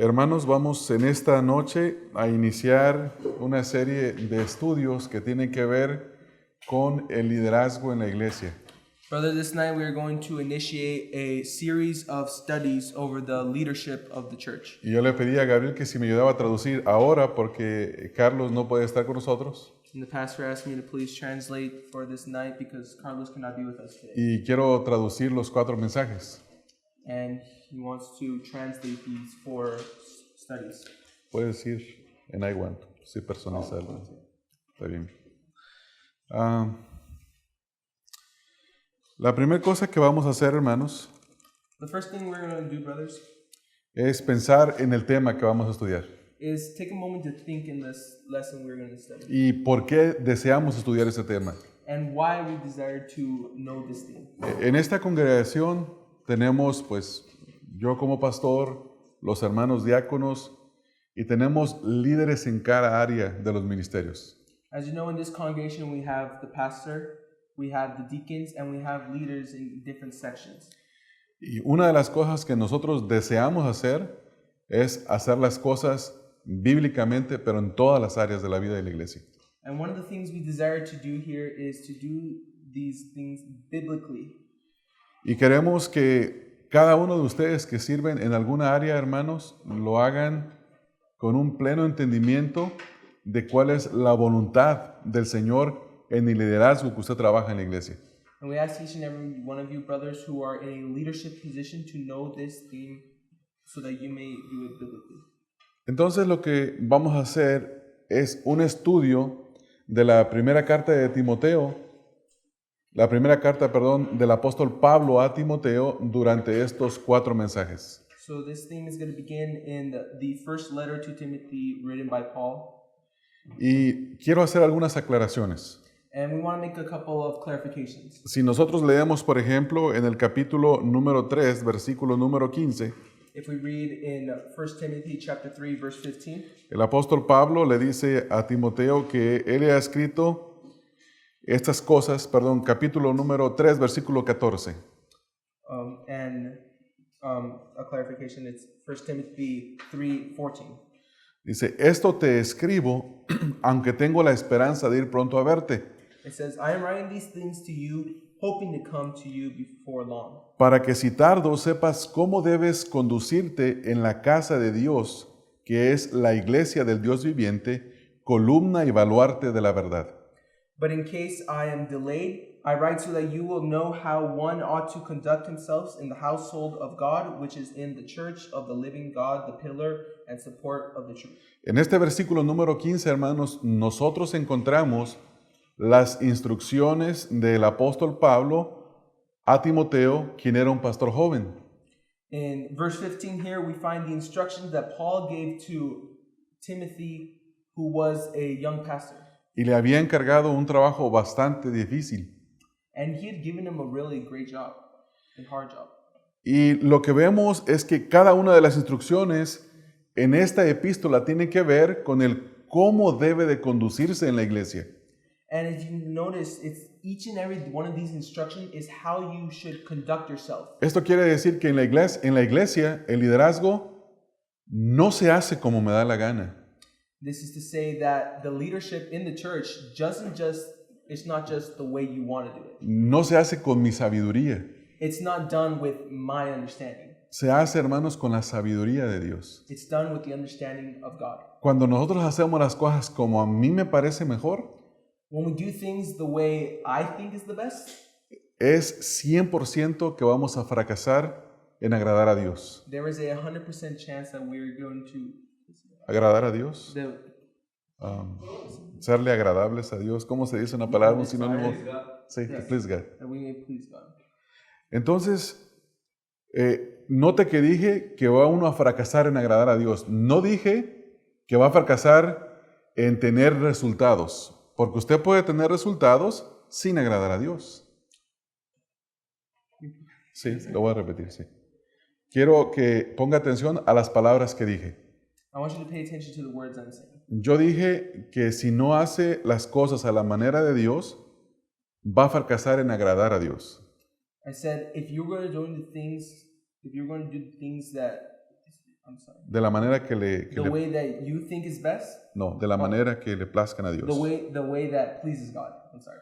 Hermanos, vamos en esta noche a iniciar una serie de estudios que tienen que ver con el liderazgo en la iglesia. Brother, this night we are going to initiate a series of studies over the leadership of the church. Y yo le pedí a Gabriel que si me ayudaba a traducir ahora porque Carlos no puede estar con nosotros. And the pastor asked me to please translate for this night because Carlos cannot be with us today. Y quiero traducir los 4 mensajes. And he wants to translate these 4 studies. Puede decir en I want, si personalizarlo. Está bien. La primera cosa que vamos a hacer, hermanos, The first thing we're going to do, brothers, es pensar en el tema que vamos a estudiar. is take a moment to think in this lesson we're going to study ¿Y por qué deseamos estudiar ese tema? and why we desire to know this thing. En esta congregación tenemos, pues, yo como pastor, los hermanos diáconos, y tenemos líderes en cada área de los ministerios. As you know, in this congregation we have the pastor, we have the deacons, and we have leaders in different sections. Y una de las cosas que nosotros deseamos hacer es hacer las cosas bíblicamente, pero en todas las áreas de la vida de la iglesia. And one of the things we desire to do here is to do these things biblically. Y queremos que cada uno de ustedes que sirven en alguna área, hermanos, lo hagan con un pleno entendimiento de cuál es la voluntad del Señor en el liderazgo que usted trabaja en la iglesia. And we ask each and every one of you brothers who are in a leadership position to know this theme so that you may do it biblically. Entonces lo que vamos a hacer es un estudio de la primera carta de Timoteo, del apóstol Pablo a Timoteo durante estos 4 mensajes. So this theme is going to begin in the first letter to Timothy written by Paul. Y quiero hacer algunas aclaraciones. And we want to make a couple of clarifications. Si nosotros leemos, por ejemplo, en el capítulo número 3, versículo número 15, If we read in 1 Timothy chapter 3 verse 15, el apóstol Pablo le dice a Timoteo que él le ha escrito estas cosas, capítulo número 3, versículo 14. A clarification, it's 1 Timothy 3:14. Dice, esto te escribo, aunque tengo la esperanza de ir pronto a verte, It says, I am writing these things to you, hoping to come to you before long, para que si tardo sepas cómo debes conducirte en la casa de Dios, que es la iglesia del Dios viviente, columna y baluarte de la verdad. But in case I am delayed, I write so that you will know how one ought to conduct himself in the household of God, which is in the church of the living God, the pillar and support of the truth. En este versículo número 15, hermanos, nosotros encontramos las instrucciones del apóstol Pablo a Timoteo, quien era un pastor joven. In verse 15 here, we find the instructions that Paul gave to Timothy, who was a young pastor. Y le había encargado un trabajo bastante difícil. And he had given him a really great job, a hard job. Y lo que vemos es que cada una de las instrucciones en esta epístola tiene que ver con el cómo debe de conducirse en la iglesia. And if you notice, it's each and every one of these instructions is how you should conduct yourself. Esto quiere decir que en la iglesia el liderazgo no se hace como me da la gana. This is to say that the leadership in the church it's not just the way you want to do it. No se hace con mi sabiduría. It's not done with my understanding. Se hace, hermanos, con la sabiduría de Dios. It's done with the understanding of God. Cuando nosotros hacemos las cosas como a mí me parece mejor, When we do things the way I think is the best, es 100% que vamos a fracasar en agradar a Dios. there is a 100% chance that we're going to ¿Agradar a Dios? the Serle agradables a Dios. ¿Cómo se dice una palabra, un sinónimo? Sí, to Yes. please God. that we may please God. Entonces, note que dije que va uno a fracasar en agradar a Dios. No dije que va a fracasar en tener resultados, porque usted puede tener resultados sin agradar a Dios. Sí, lo voy a repetir, sí. Quiero que ponga atención a las palabras que dije. I want you to pay attention to the words I'm saying. Yo dije que si no hace las cosas a la manera de Dios, va a fracasar en agradar a Dios. I said, if you're going to do the things that I'm sorry. De la manera que The way that you think is best, no, de la manera que le plazcan a Dios. the way that pleases God. I'm sorry.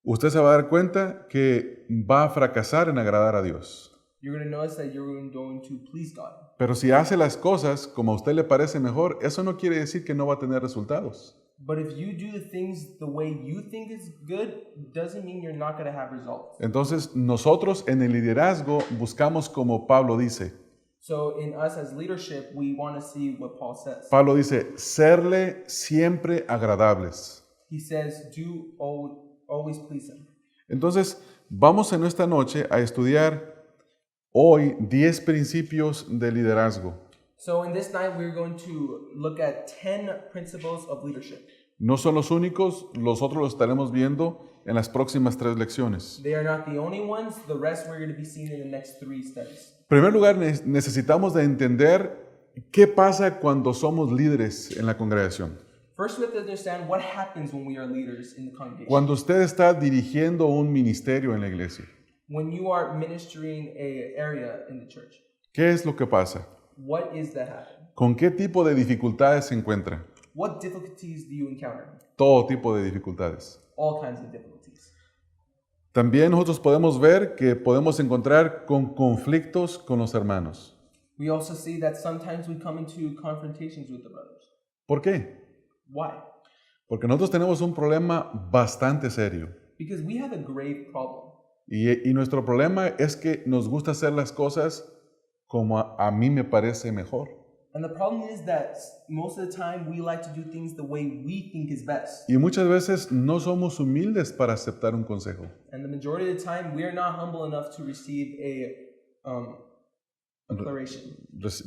Usted se va a dar cuenta que va a fracasar en agradar a Dios. You're going to notice that you're going to please God. Pero si hace las cosas como a usted le parece mejor, eso no quiere decir que no va a tener resultados. But if you do the things the way you think is good, doesn't mean you're not going to have results. Entonces, nosotros en el liderazgo buscamos como Pablo dice. So in us as leadership, we want to see what Paul says. Pablo dice, serle siempre agradables. He says, do always please him. Entonces, vamos en esta noche a estudiar hoy 10 principios de liderazgo. So in this night, we're going to look at 10 principles of leadership. No son los únicos, los otros los estaremos viendo en las próximas 3 lecciones. They are not the only ones. The rest we're going to be seeing in the next 3 studies. En primer lugar, necesitamos de entender qué pasa cuando somos líderes en la congregación. First, we have to understand what happens when we are leaders in the congregation. Cuando usted está dirigiendo un ministerio en la iglesia, When you are ministering an area in the church, ¿qué es lo que pasa? what is that happening? ¿Con qué tipo de dificultades se encuentra? What difficulties do you encounter? Todo tipo de dificultades. All kinds of difficulties. También nosotros podemos ver que podemos encontrar con conflictos con los hermanos. We also see that sometimes we come into confrontations with the brothers. ¿Por qué? Why? Porque nosotros tenemos un problema bastante serio. Because we have a grave problem. Y nuestro problema es que nos gusta hacer las cosas como a mí me parece mejor. And the problem is that most of the time we like to do things the way we think is best. Y muchas veces no somos humildes para aceptar un consejo. And the majority of the time we are not humble enough to receive a declaration,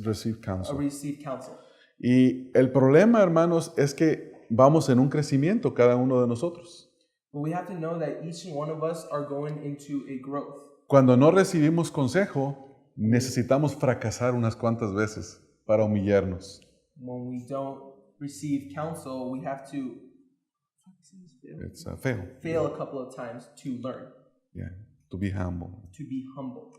Receive counsel. receive counsel. Y el problema, hermanos, es que vamos en un crecimiento cada uno de nosotros. But we have to know that each and one of us are going into a growth. Cuando no recibimos consejo, necesitamos fracasar unas cuantas veces para humillarnos. When we don't receive counsel, we have to It's fail. fail a couple of times to learn, Yeah, to be humble. to be humble.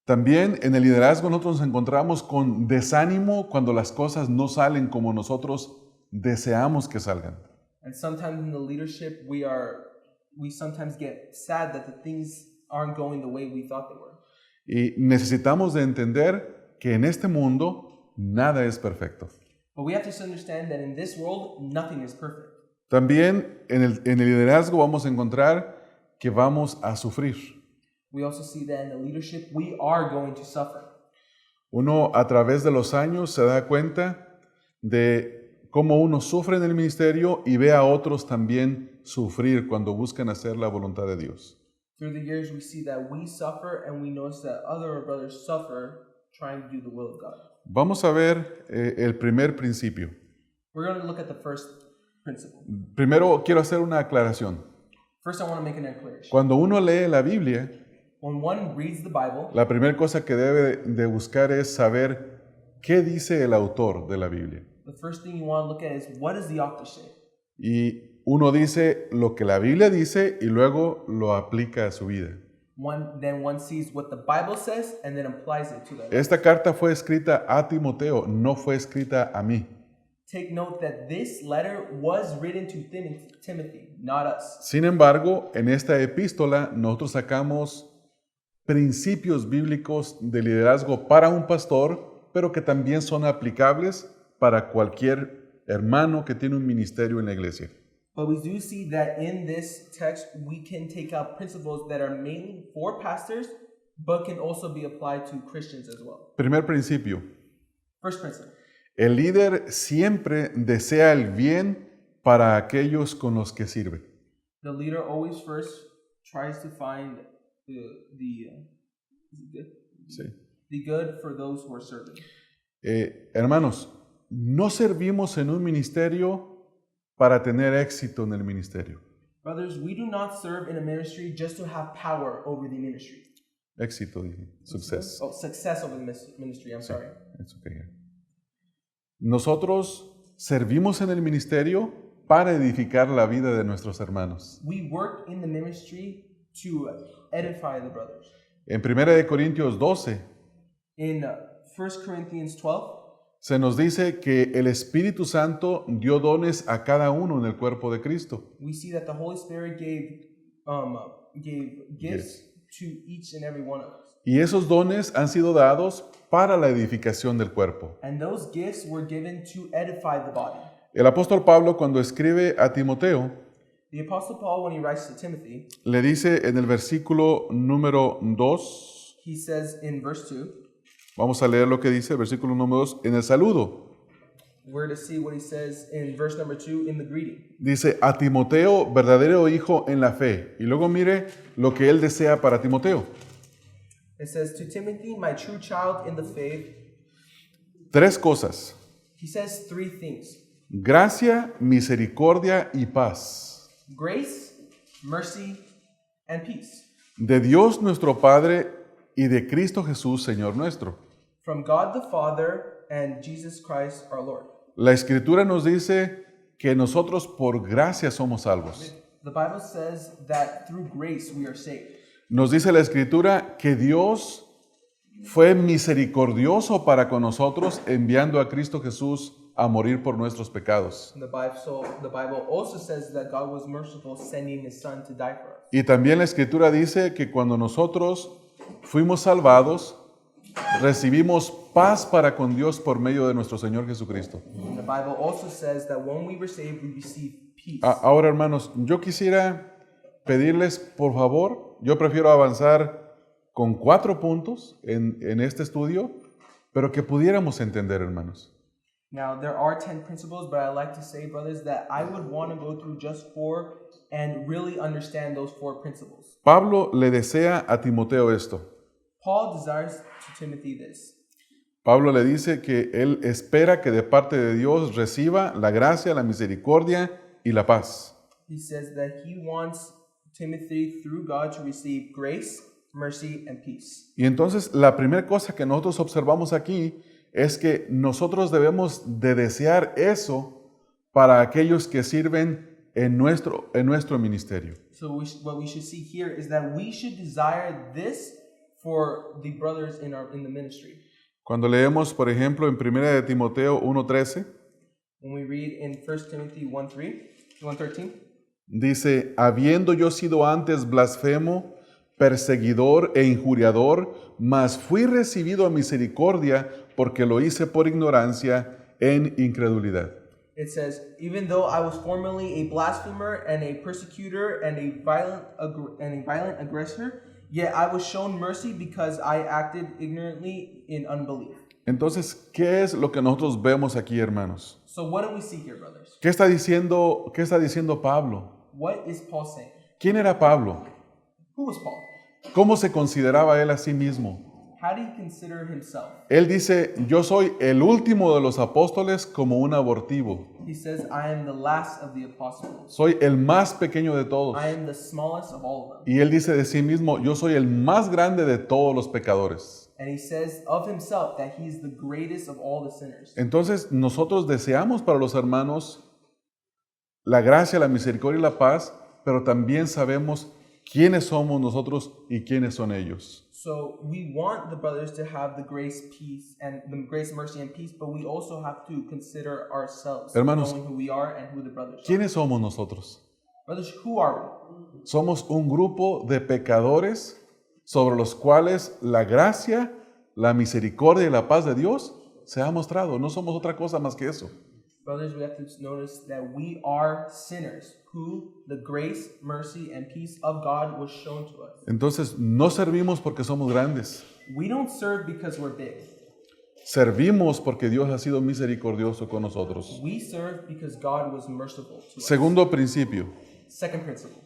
También en el liderazgo nosotros nos encontramos con desánimo cuando las cosas no salen como nosotros deseamos que salgan. And sometimes in the leadership, we sometimes get sad that the things aren't going the way we thought they were. Y necesitamos de entender que en este mundo nada es perfecto. But we have to understand that in this world, nothing is perfect. También en el liderazgo vamos a encontrar que vamos a sufrir. We also see that in the leadership, we are going to suffer. Uno a través de los años se da cuenta de cómo uno sufre en el ministerio y ve a otros también sufrir cuando buscan hacer la voluntad de Dios. Through the years, we see that we suffer and we notice that other brothers suffer trying to do the will of God. Vamos a ver el primer principio. We're going to look at the first principle. Primero quiero hacer una aclaración. First, I want to make an declaration. Cuando uno lee la Biblia, When one reads the Bible, la primera cosa que debe de buscar es saber qué dice el autor de la Biblia. the first thing you want to look at is what does the author say? Y uno dice lo que la Biblia dice y luego lo aplica a su vida. Then one sees what the Bible says and then applies it to them. Esta carta fue escrita a Timoteo, no fue escrita a mí. Take note that this letter was written to Timothy, not us. Sin embargo, en esta epístola nosotros sacamos principios bíblicos de liderazgo para un pastor, pero que también son aplicables para cualquier hermano que tiene un ministerio en la iglesia. But we do see that in this text, we can take out principles that are mainly for pastors, but can also be applied to Christians as well. Primer principio, First principle. el líder siempre desea el bien para aquellos con los que sirve. The leader always first tries to find is it good? Sí. The good for those who are serving. Hermanos, no servimos en un ministerio para tener éxito en el ministerio. Brothers, we do not serve in a ministry just to have power over the ministry. Éxito, dije. Success. Oh, success over the ministry, I'm sorry. It's okay. Nosotros servimos en el ministerio para edificar la vida de nuestros hermanos. We work in the ministry to edify the brothers. En 1 Corintios 12, In 1 Corinthians 12, se nos dice que el Espíritu Santo dio dones a cada uno en el cuerpo de Cristo. we see that the Holy Spirit gave gifts to each and every one of us. Y esos dones han sido dados para la edificación del cuerpo. And those gifts were given to edify the body. El apóstol Pablo, cuando escribe a Timoteo, The Apostle Paul, when he writes to Timothy, le dice en el versículo número 2, he says in verse 2, vamos a leer lo que dice el versículo número 2, en el saludo. we're to see what he says in verse number 2 in the greeting. Dice, a Timoteo, verdadero hijo en la fe. Y luego mire lo que él desea para Timoteo. It says, to Timothy, my true child in the faith. 3 cosas: He says 3 things: gracia, misericordia y paz. grace, mercy, and peace. De Dios nuestro Padre y de Cristo Jesús, Señor nuestro. From God the Father and Jesus Christ our Lord. La Escritura nos dice que nosotros por gracia somos salvos. The Bible says that through grace we are saved. Nos dice la Escritura que Dios fue misericordioso para con nosotros, enviando a Cristo Jesús a morir por nuestros pecados. And the Bible also says that God was merciful, sending His Son to die for us. Y también la Escritura dice que cuando nosotros fuimos salvados, recibimos paz para con Dios por medio de nuestro Señor Jesucristo. And the Bible also says that when we were saved, we received peace. Ahora, hermanos, yo quisiera pedirles, por favor, yo prefiero avanzar con 4 puntos en este estudio, pero que pudiéramos entender, hermanos. Now, there are 10 principles, but I like to say, brothers, that I would want to go through just 4 and really understand those 4 principles. Pablo le desea a Timoteo esto. Paul desires to Timothy this. Pablo le dice que él espera que de parte de Dios reciba la gracia, la misericordia y la paz. He says that he wants Timothy through God to receive grace, mercy, and peace. Y entonces la primera cosa que nosotros observamos aquí es que nosotros debemos de desear eso para aquellos que sirven en nuestro ministerio. So what we should see here is that we should desire this for the brothers in the ministry. Cuando leemos, por ejemplo, en 1 de Timoteo 1:13, When we read in 1 Timothy 1:13, dice, habiendo yo sido antes blasfemo, perseguidor e injuriador, mas fui recibido a misericordia porque lo hice por ignorancia en incredulidad. it says, even though I was formerly a blasphemer and a persecutor and a violent aggressor, yet I was shown mercy because I acted ignorantly in unbelief. Entonces, ¿qué es lo que nosotros vemos aquí, hermanos? So what do we see here, brothers? ¿Qué está diciendo Pablo? What is Paul saying? ¿Quién era Pablo? Who was Paul? ¿Cómo se consideraba él a sí mismo? How do you consider himself? Él dice, yo soy el último de los apóstoles como un abortivo. He says, I am the last of the apostles. Soy el más pequeño de todos. I am the smallest of all of them. Y él dice de sí mismo, yo soy el más grande de todos los pecadores. And he says of himself that he is the greatest of all the sinners. Entonces, nosotros deseamos para los hermanos la gracia, la misericordia y la paz, pero también sabemos quiénes somos nosotros y quiénes son ellos. So we want the brothers to have the grace, peace, and the grace, mercy, and peace, but we also have to consider ourselves, Hermanos, knowing who we are and who the brothers are. ¿Quiénes somos nosotros? Brothers, who are we? Somos un grupo de pecadores sobre los cuales la gracia, la misericordia y la paz de Dios se ha mostrado. No somos otra cosa más que eso. Brothers, we have to notice that we are sinners who the grace, mercy, and peace of God was shown to us. Entonces, no servimos porque somos grandes. We don't serve because we're big. Servimos porque Dios ha sido misericordioso con nosotros. We serve because God was merciful to us. Segundo principio. Second principle.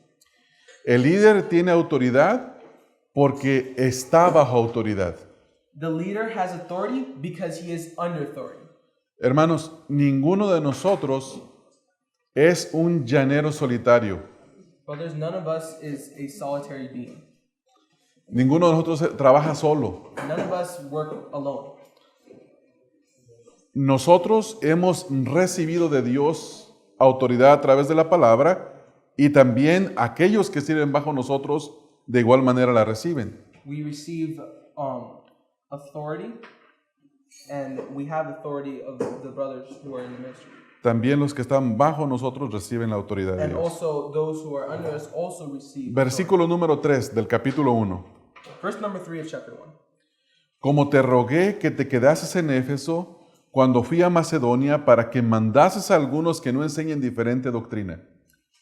El líder tiene autoridad porque está bajo autoridad. The leader has authority because he is under authority. Hermanos, ninguno de nosotros es un llanero solitario. Brothers, none of us is a solitary being. Ninguno de nosotros trabaja solo. None of us work alone. Nosotros hemos recibido de Dios autoridad a través de la palabra y también aquellos que sirven bajo nosotros de igual manera la reciben. We receive authority and we have authority of the brothers who are in the ministry. También los que están bajo nosotros reciben la autoridad de And Dios. also those who are under us also receive authority. Versículo número 3 del capítulo 1. Verse number 3 of chapter 1. Como te rogué que te quedases en Éfeso cuando fui a Macedonia para que mandases a algunos que no enseñen diferente doctrina.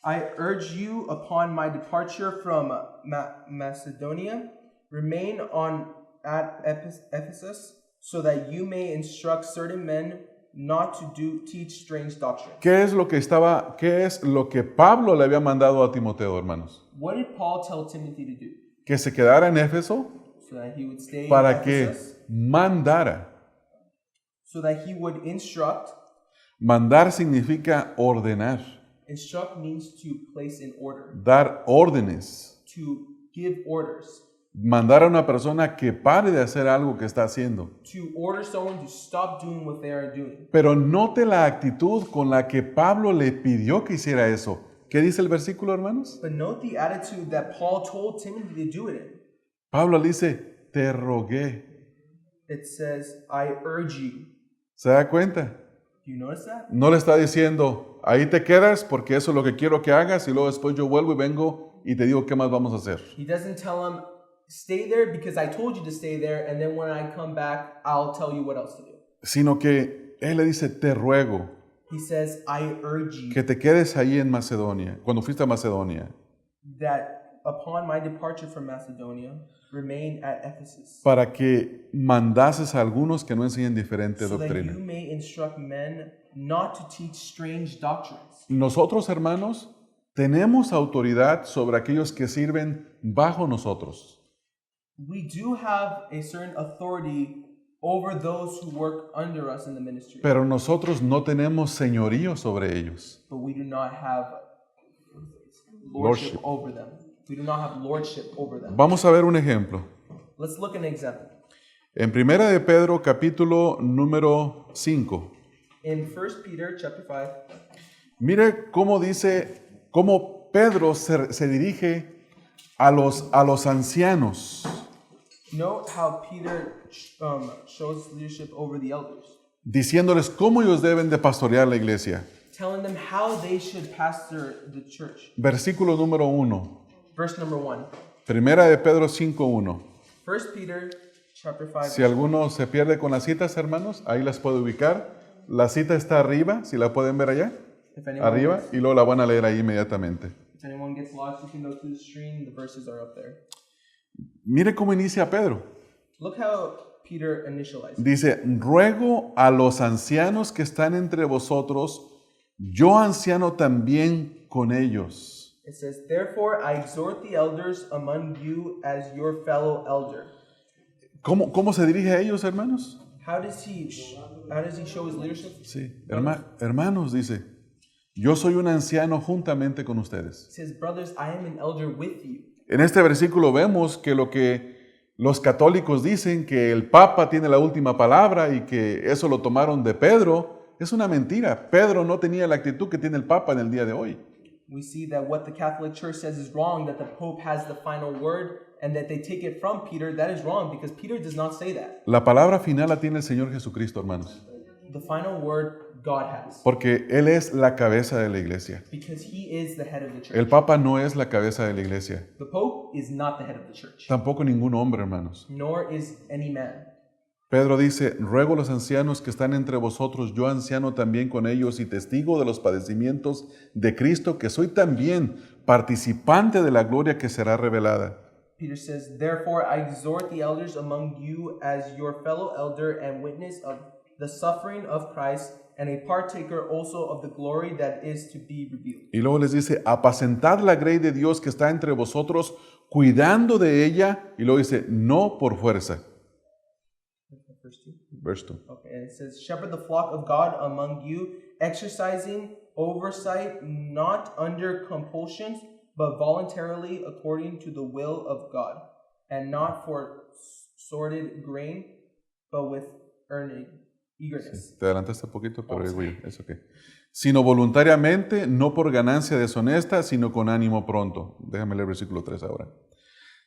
I urge you upon my departure from Macedonia, remain at Ephesus, so that you may instruct certain men not to teach strange doctrine. ¿Qué es lo que Pablo le había mandado a Timoteo, hermanos? What did Paul tell Timothy to do? Que se quedara en Éfeso So that he would stay para in que Ephesus, mandara. so that he would instruct. Mandar significa ordenar, Instruct means to place in order, dar órdenes, to give orders, mandar a una persona que pare de hacer algo que está haciendo. to order someone to stop doing what they are doing. Pero note la actitud con la que Pablo le pidió que hiciera eso. ¿Qué dice el versículo, hermanos? But note the attitude that Paul told Timothy to do it in. Pablo le dice, te rogué. It says, I urge you. ¿Se da cuenta? Do you notice that? No le está diciendo, ahí te quedas porque eso es lo que quiero que hagas y luego después yo vuelvo y vengo y te digo qué más vamos a hacer. He doesn't tell him, stay there because I told you to stay there, and then when I come back, I'll tell you what else to do. Sino que él le dice, te ruego He says, I urge you que te quedes ahí en Macedonia, cuando fuiste a Macedonia, that upon my departure from Macedonia, remain at Ephesus, para que mandases a algunos que no enseñen diferente so that doctrina. you may instruct men not to teach strange doctrines. Nosotros, hermanos, tenemos autoridad sobre aquellos que sirven bajo nosotros. We do have a certain authority over those who work under us in the ministry, Pero nosotros no tenemos señorío sobre ellos. but we do not have Lordship. lordship over them. We do not have lordship over them. Vamos a ver un ejemplo. Let's look at an example. En Primera de Pedro, capítulo número 5. In 1 Peter chapter 5, Mire cómo dice, cómo Pedro se dirige a los ancianos, note how Peter shows leadership over the elders, diciéndoles cómo ellos deben de pastorear la iglesia. telling them how they should pastor the church. Versículo número 1. Verse number 1. Primera de Pedro 5:1. 1 Peter chapter 5. Si alguno se pierde con las citas, hermanos, ahí las puede ubicar. La cita está arriba, si la pueden ver allá, If anyone, arriba, gets, y luego la van a leer ahí inmediatamente. if anyone gets lost, you can go to the stream. The verses are up there. Mire cómo inicia Pedro. Look how Peter initialized. Dice, ruego a los ancianos que están entre vosotros, yo anciano también con ellos. It says, therefore I exhort the elders among you as your fellow elder. ¿Cómo se dirige a ellos, hermanos? How does he show his leadership? Sí, hermanos, dice, yo soy un anciano juntamente con ustedes. It says, brothers, I am an elder with you. En este versículo vemos que lo que los católicos dicen, que el Papa tiene la última palabra y que eso lo tomaron de Pedro, es una mentira. Pedro no tenía la actitud que tiene el Papa en el día de hoy. We see that what the Catholic Church says is wrong, that the Pope has the final word, and that they take it from Peter. That is wrong because Peter does not say that. La palabra final la tiene el Señor Jesucristo, hermanos, The final word God has, porque Él es la cabeza de la iglesia. because he is the head of the church. El Papa no es la cabeza de la iglesia, The Pope is not the head of the church, tampoco ningún hombre, hermanos. nor is any man. Pedro dice, ruego a los ancianos que están entre vosotros, yo anciano también con ellos y testigo de los padecimientos de Cristo, que soy también participante de la gloria que será revelada. Peter says, therefore I exhort the elders among you as your fellow elder and witness of the suffering of Christ, and a partaker also of the glory that is to be revealed. Y luego les dice, apacentad la grey de Dios que está entre vosotros, cuidando de ella. Y luego dice, no por fuerza. Verse 2. Verse 2. Okay, and it says, shepherd the flock of God among you, exercising oversight, not under compulsion, but voluntarily according to the will of God, and not for sordid gain, but with eagerness. Te adelantaste un poquito, pero digo yo, es ok. Sino voluntariamente, no por ganancia deshonesta, sino con ánimo pronto. Déjame leer el versículo 3 ahora.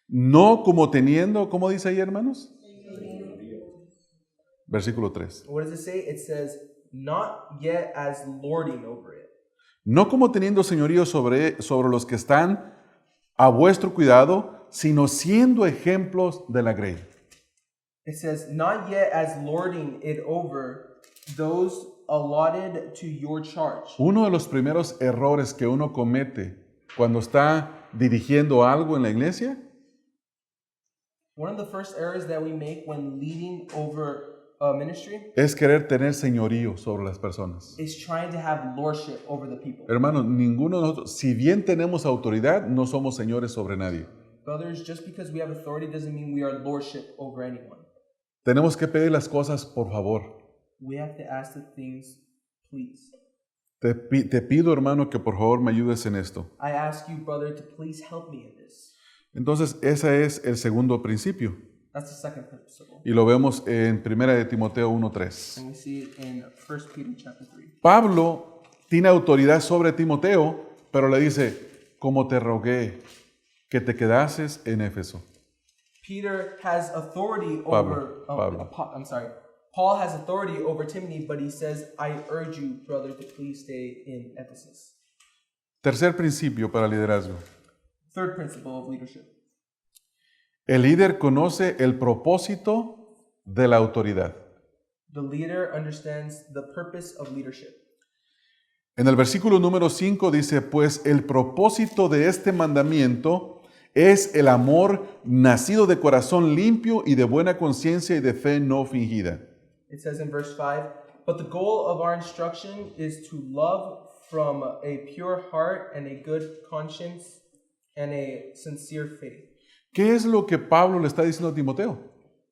No como teniendo, ¿cómo dice ahí, hermanos? Versículo 3. What does it say? It says, not yet as lording over it. No como teniendo señorío sobre los que están a vuestro cuidado, sino siendo ejemplos de la grey. It says, not yet as lording it over those allotted to your charge. Uno de los primeros errores que uno comete cuando está dirigiendo algo en la iglesia One of the first errors that we make when leading over a ministry es querer tener señorío sobre las personas. is trying to have lordship over the people. Hermanos, ninguno de nosotros, si bien tenemos autoridad, no somos señores sobre nadie. Brothers, just because we have authority doesn't mean we are lordship over anyone. Tenemos que pedir las cosas por favor. We have to ask the things, please. Te pido, hermano, que por favor me ayudes en esto. I ask you, brother, to please help me in this. Entonces, ese es el segundo principio. That's the second principle. Y lo vemos en 1 de Timoteo 1:3. And we see it in 1 Peter chapter 3. Pablo tiene autoridad sobre Timoteo, pero le dice, como te rogué que te quedases en Éfeso. Peter has authority Pablo. over Paul has authority over Timothy, but he says, I urge you, brother, to please stay in Ephesus. Tercer principio para liderazgo. Third principle of leadership. El líder conoce el propósito de la autoridad. The leader understands the purpose of leadership. En el versículo número 5 dice, pues el propósito de este mandamiento es el amor nacido de corazón limpio y de buena conciencia y de fe no fingida. It says in verse 5, but the goal of our instruction is to love from a pure heart and a good conscience and a sincere faith. ¿Qué es lo que Pablo le está diciendo a Timoteo?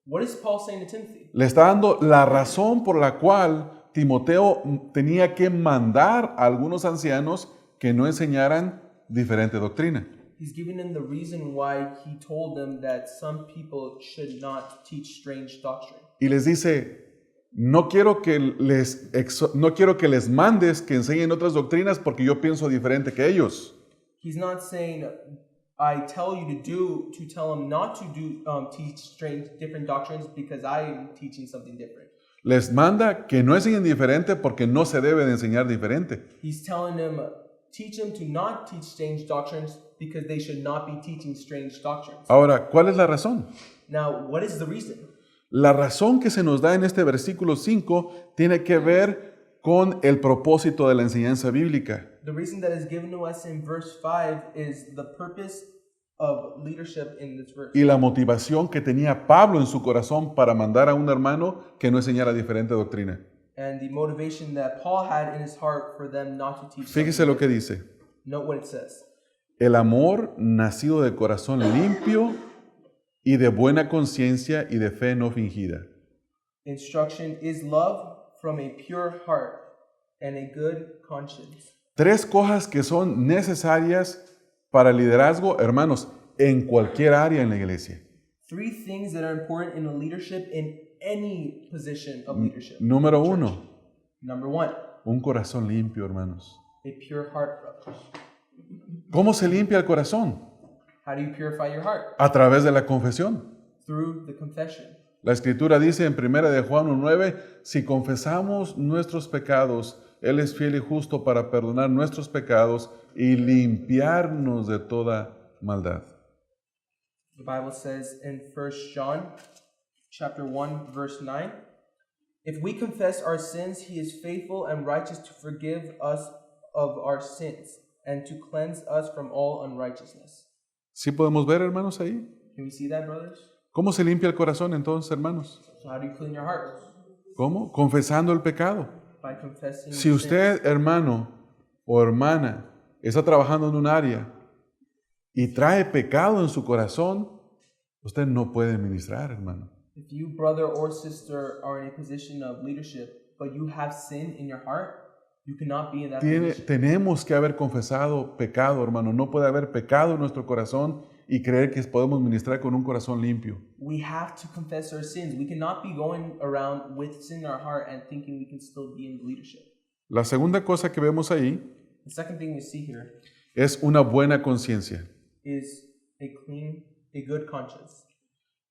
What is Paul saying to Timothy? Le está dando la razón por la cual Timoteo tenía que mandar a algunos ancianos que no enseñaran diferente doctrina. He's giving them the reason why he told them that some people should not teach strange doctrine. Y les dice, no quiero que les mandes que enseñen otras doctrinas porque yo pienso diferente que ellos. He's not saying, I tell you to tell them not to teach strange, different doctrines because I am teaching something different. Les manda que no enseñen diferente porque no se debe de enseñar diferente. He's telling them, teach them to not teach strange doctrines because they should not be teaching strange doctrines. Ahora, ¿cuál es la razón? Now, what is the reason? La razón que se nos da en este versículo 5 tiene que ver con el propósito de la enseñanza bíblica. The reason that is given to us in verse 5 is the purpose of leadership in this verse. Y la motivación que tenía Pablo en su corazón para mandar a un hermano que no enseñara diferente doctrina. And the motivation that Paul had in his heart for them not to teach. Fíjese lo que dice. Note what it says. El amor nacido de corazón limpio y de buena conciencia y de fe no fingida. Instruction is love from a pure heart and a good conscience. Tres cosas que son necesarias para el liderazgo, hermanos, en cualquier área en la iglesia. Three things that are important in a leadership in any position of leadership. Número 1, Number 1, un corazón limpio, hermanos. a pure heart, brothers. ¿Cómo se limpia el corazón? How do you purify your heart? A través de la confesión. Through the confession. La Escritura dice en 1 de Juan 1:9, si confesamos nuestros pecados, Él es fiel y justo para perdonar nuestros pecados y limpiarnos de toda maldad. The Bible says in 1 John chapter 1 verse 9, if we confess our sins, he is faithful and righteous to forgive us of our sins and to cleanse us from all unrighteousness. ¿Sí podemos ver, hermanos, ahí? Can we see that, brothers? ¿Cómo se limpia el corazón entonces, hermanos? So how do you clean your heart? ¿Cómo? Confesando el pecado. By confessing Si your usted, sins. hermano o hermana, está trabajando en un área y trae pecado en su corazón, usted no puede ministrar, hermano. If you, brother or sister, are in a position of leadership, but you have sin in your heart, you cannot be in that position. Tenemos que haber confesado pecado, hermano. No puede haber pecado en nuestro corazón y creer que podemos ministrar con un corazón limpio. We have to confess our sins. We cannot be going around with sin in our heart and thinking we can still be in leadership. La segunda cosa que vemos ahí The second thing we see here es una buena conciencia. is a good conscience.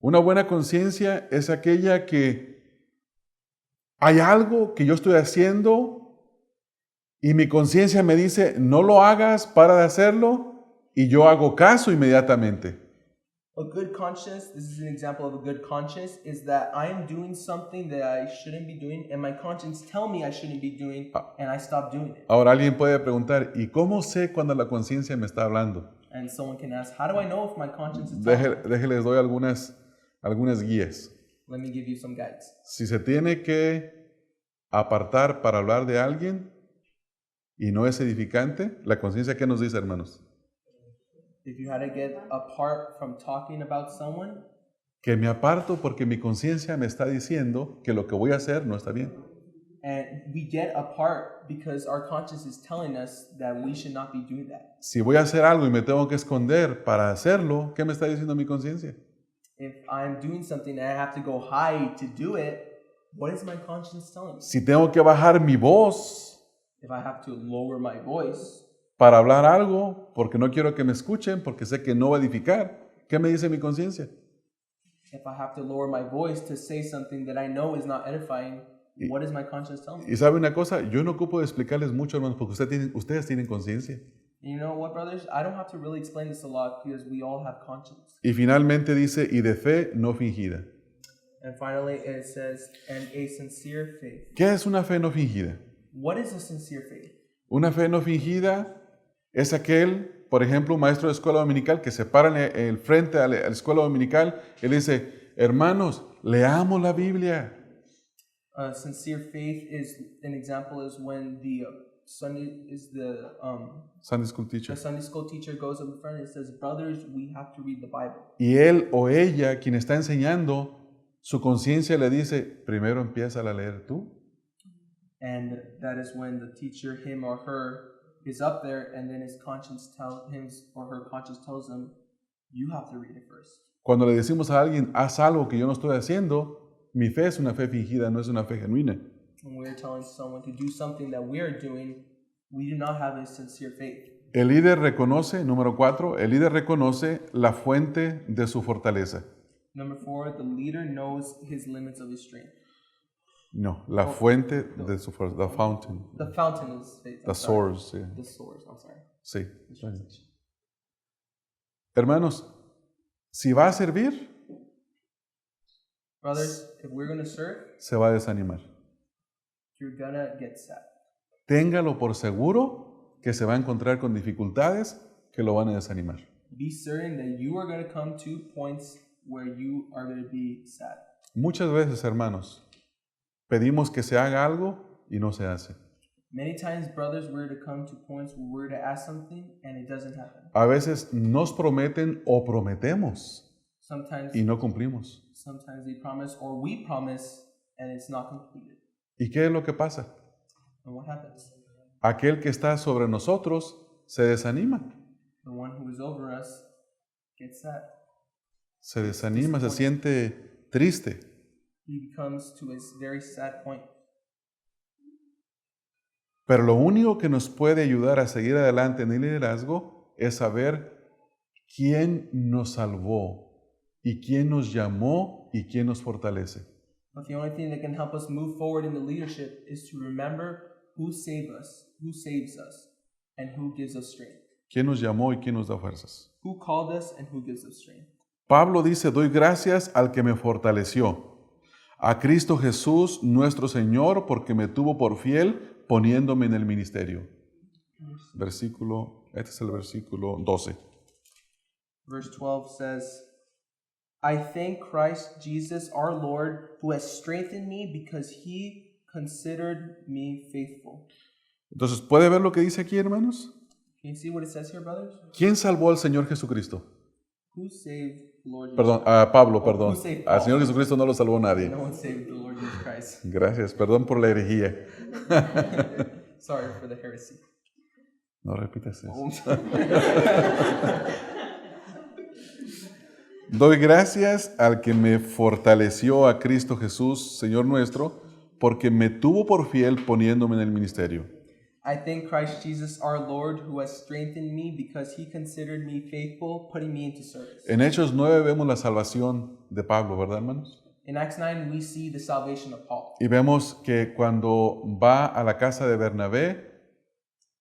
Una buena conciencia es aquella que Hay algo que yo estoy haciendo y mi conciencia me dice, no lo hagas, para de hacerlo, y yo hago caso inmediatamente. A good conscience, this is an example of a good conscience, is that I am doing something that I shouldn't be doing, and my conscience tell me I shouldn't be doing, and I stop doing it. Ahora alguien puede preguntar, ¿y cómo sé cuando la conciencia me está hablando? And someone can ask, how do I know if my conscience is telling me? Déjenles doy algunas guías. Let me give you some guides. Si se tiene que apartar para hablar de alguien y no es edificante, la conciencia, ¿qué nos dice, hermanos? If you had to get apart from talking about someone, Que me aparto porque mi conciencia me está diciendo que lo que voy a hacer no está bien. and we get apart because our conscience is telling us that we should not be doing that. Si voy a hacer algo y me tengo que esconder para hacerlo, ¿qué me está diciendo mi conciencia? If I'm doing something and I have to go hide to do it, what is my conscience telling me? Si tengo que bajar mi voz If I have to lower my voice para hablar algo porque no quiero que me escuchen, porque sé que no va a edificar, ¿qué me dice mi conciencia? if I have to lower my voice to say something that I know is not edifying, what is my conscience telling me? Y sabe una cosa, yo no ocupo de explicarles mucho, hermanos, porque ustedes tienen conciencia. And you know what, brothers? I don't have to really explain this a lot because we all have conscience. Y finalmente dice, y de fe no fingida. And finally, it says, and a sincere faith. ¿Qué es una fe no fingida? What is a sincere faith? Una fe no fingida es aquel, por ejemplo, un maestro de escuela dominical que se para en el frente a la escuela dominical y le dice, hermanos, leamos la Biblia. A sincere faith is an example is when the Sunday school teacher goes up in front and says, brothers, we have to read the Bible. Y él o ella, quien está enseñando, su conciencia le dice, primero empieza a leer tú. And that is when the teacher, him or her, is up there, and then his or her conscience tells him, you have to read it first. Cuando le decimos a alguien, haz algo que yo no estoy haciendo, mi fe es una fe fingida, no es una fe genuina. When we're telling someone to do something that we're doing, we do not have a sincere faith. El líder reconoce, número 4, el líder reconoce la fuente de su fortaleza. Number 4, the leader knows his limits of his strength. No, la fuente de su fortaleza, the fountain. The fountain is faith. The source, sí. The source, I'm sorry. Sí. Hermanos, si va a servir, Brothers, if we're going to serve, se va a desanimar. you're going to get sad. Téngalo por seguro que se va a encontrar con dificultades que lo van a desanimar. Be certain that you are going to come to points where you are going to be sad. Muchas veces, hermanos, pedimos que se haga algo y no se hace. Many times, brothers, we're to come to points where we're to ask something and it doesn't happen. A veces nos prometen o prometemos Sometimes, y no cumplimos. sometimes they promise or we promise and it's not completed. ¿Y qué es lo que pasa? And what happens? Aquel que está sobre nosotros se desanima. The one who is over us gets sad. Se desanima, se siente triste. He becomes to a very sad point. Pero lo único que nos puede ayudar a seguir adelante en el liderazgo es saber quién nos salvó y quién nos llamó y quién nos fortalece. But the only thing that can help us move forward in the leadership is to remember who saved us, who saves us, and who gives us strength. ¿Quién nos llamó y quién nos da fuerzas? Who called us and who gives us strength. Pablo dice, doy gracias al que me fortaleció, a Cristo Jesús nuestro Señor, porque me tuvo por fiel poniéndome en el ministerio. Este es el versículo 12. Verse 12 says, I thank Christ Jesus our Lord, who has strengthened me because he considered me faithful. Entonces, ¿puede ver lo que dice aquí, hermanos? Can you see what it says here, brothers? ¿Quién salvó al Señor Jesucristo? Who saved the Lord Jesus Perdón, a Pablo, perdón. who saved Al Paul? Señor Jesucristo no lo salvó nadie. No one saved the Lord Jesus Christ. Gracias, perdón por la herejía. Sorry for the heresy. No repitas eso. Oh, I'm sorry. Doy gracias al que me fortaleció, a Cristo Jesús, Señor nuestro, porque me tuvo por fiel poniéndome en el ministerio. I thank Christ Jesus our Lord, who has strengthened me because he considered me faithful, putting me into service. En Hechos 9 vemos la salvación de Pablo, ¿verdad, hermanos? In Acts 9, we see the salvation of Paul. Y vemos que cuando va a la casa de Bernabé,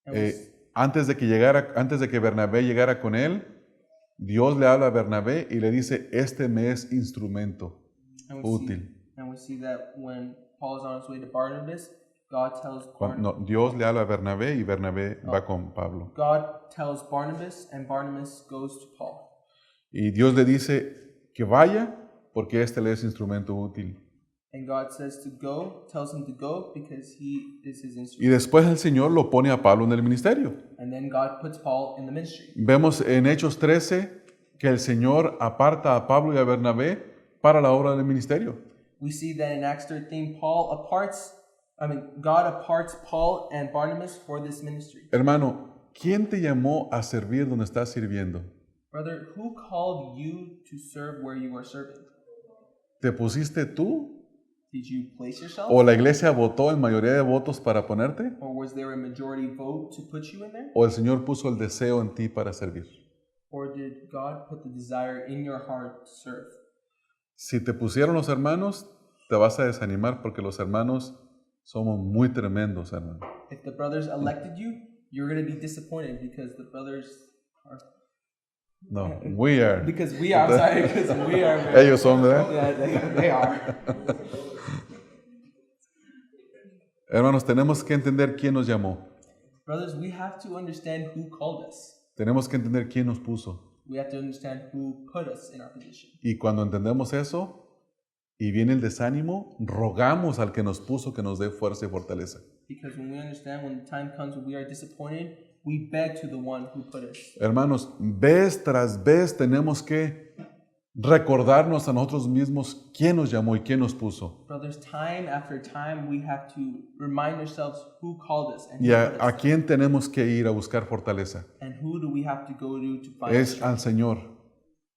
And we, antes de que Bernabé llegara con él, Dios le habla a Bernabé y le dice, este me es instrumento and útil. we see that when Paul is on his way to Barnabas, God tells No, Dios le habla a Bernabé y Bernabé va con Pablo. God tells Barnabas, and Barnabas goes to Paul. Y Dios le dice que vaya porque este le es instrumento útil. And God says to go, tells him to go because he is his Y instrument. después el Señor lo pone a Pablo en el ministerio. And then God puts Paul in the ministry. Vemos en Hechos 13 que el Señor aparta a Pablo y a Bernabé para la obra del ministerio. We see that in Acts 13, God aparts Paul and Barnabas for this ministry. Hermano, ¿quién te llamó a servir donde estás sirviendo? Brother, who called you to serve where you are serving? ¿Te pusiste tú? Did you place yourself? ¿O la iglesia votó en mayoría de votos para ponerte? Or was there a majority vote to put you in there? ¿O el Señor puso el deseo en ti para servir? Or did God put the desire in your heart to serve? Si te pusieron los hermanos, te vas a desanimar porque los hermanos somos muy tremendos, hermano. If the brothers elected you, you're going to be disappointed because the brothers are... No, we are. Because we are, I'm sorry, because we are... very- Ellos son, ¿verdad? Yeah, they are. Hermanos, tenemos que entender quién nos llamó. Brothers, we have to understand who called us. Tenemos que entender quién nos puso. We have to understand who put us in our position. Y cuando entendemos eso y viene el desánimo, rogamos al que nos puso que nos dé fuerza y fortaleza. Because when we understand, when the time comes when we are disappointed, we beg to the one who put us. Hermanos, vez tras vez tenemos que recordarnos a nosotros mismos quién nos llamó y quién nos puso. Brothers, time after time, we have to remind ourselves who called us and Y who a put us. quién tenemos que ir a buscar fortaleza. And who do we have to go to find Es strength? al Señor.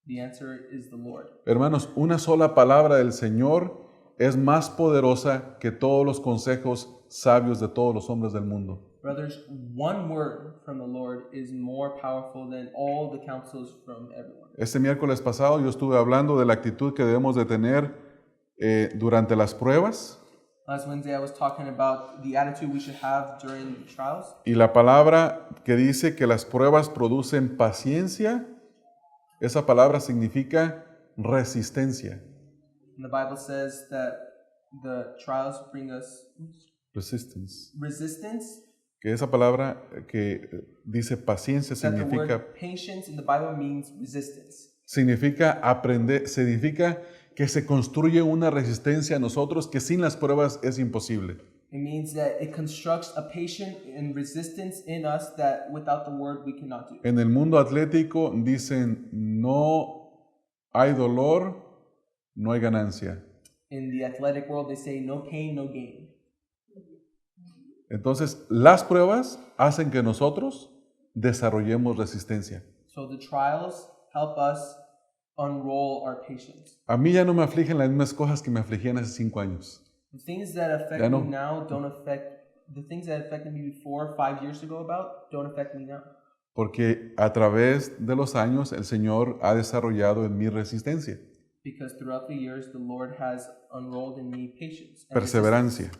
The answer is the Lord. Hermanos, una sola palabra del Señor es más poderosa que todos los consejos sabios de todos los hombres del mundo. Brothers, one word from the Lord is more powerful than all the counsels from everyone. Este miércoles pasado yo estuve hablando de la actitud que debemos de tener durante las pruebas. Last Wednesday, I was talking about the attitude we should have during trials. Y la palabra que dice que las pruebas producen paciencia, esa palabra significa resistencia. And the Bible says that the trials bring us Resistance. resistance. Que esa palabra que dice paciencia That the significa, word patience in the Bible means resistance. significa aprender, significa que se construye una resistencia a nosotros que sin las pruebas es imposible. It means that it constructs a patience and resistance in us that without the word we cannot do. En el mundo atlético dicen, no hay dolor, no hay ganancia. In the athletic world, they say no pain, no gain. Entonces, las pruebas hacen que nosotros desarrollemos resistencia. So the trials help us unroll our patience. A mí ya no me afligen las mismas cosas que me afligían hace 5 años. The things that affect Ya no. me now don't affect the things that affected me before 5 years ago don't affect me now. Porque a través de los años el Señor ha desarrollado en mí resistencia, Because throughout the years, the Lord has unrolled in me patience and perseverancia.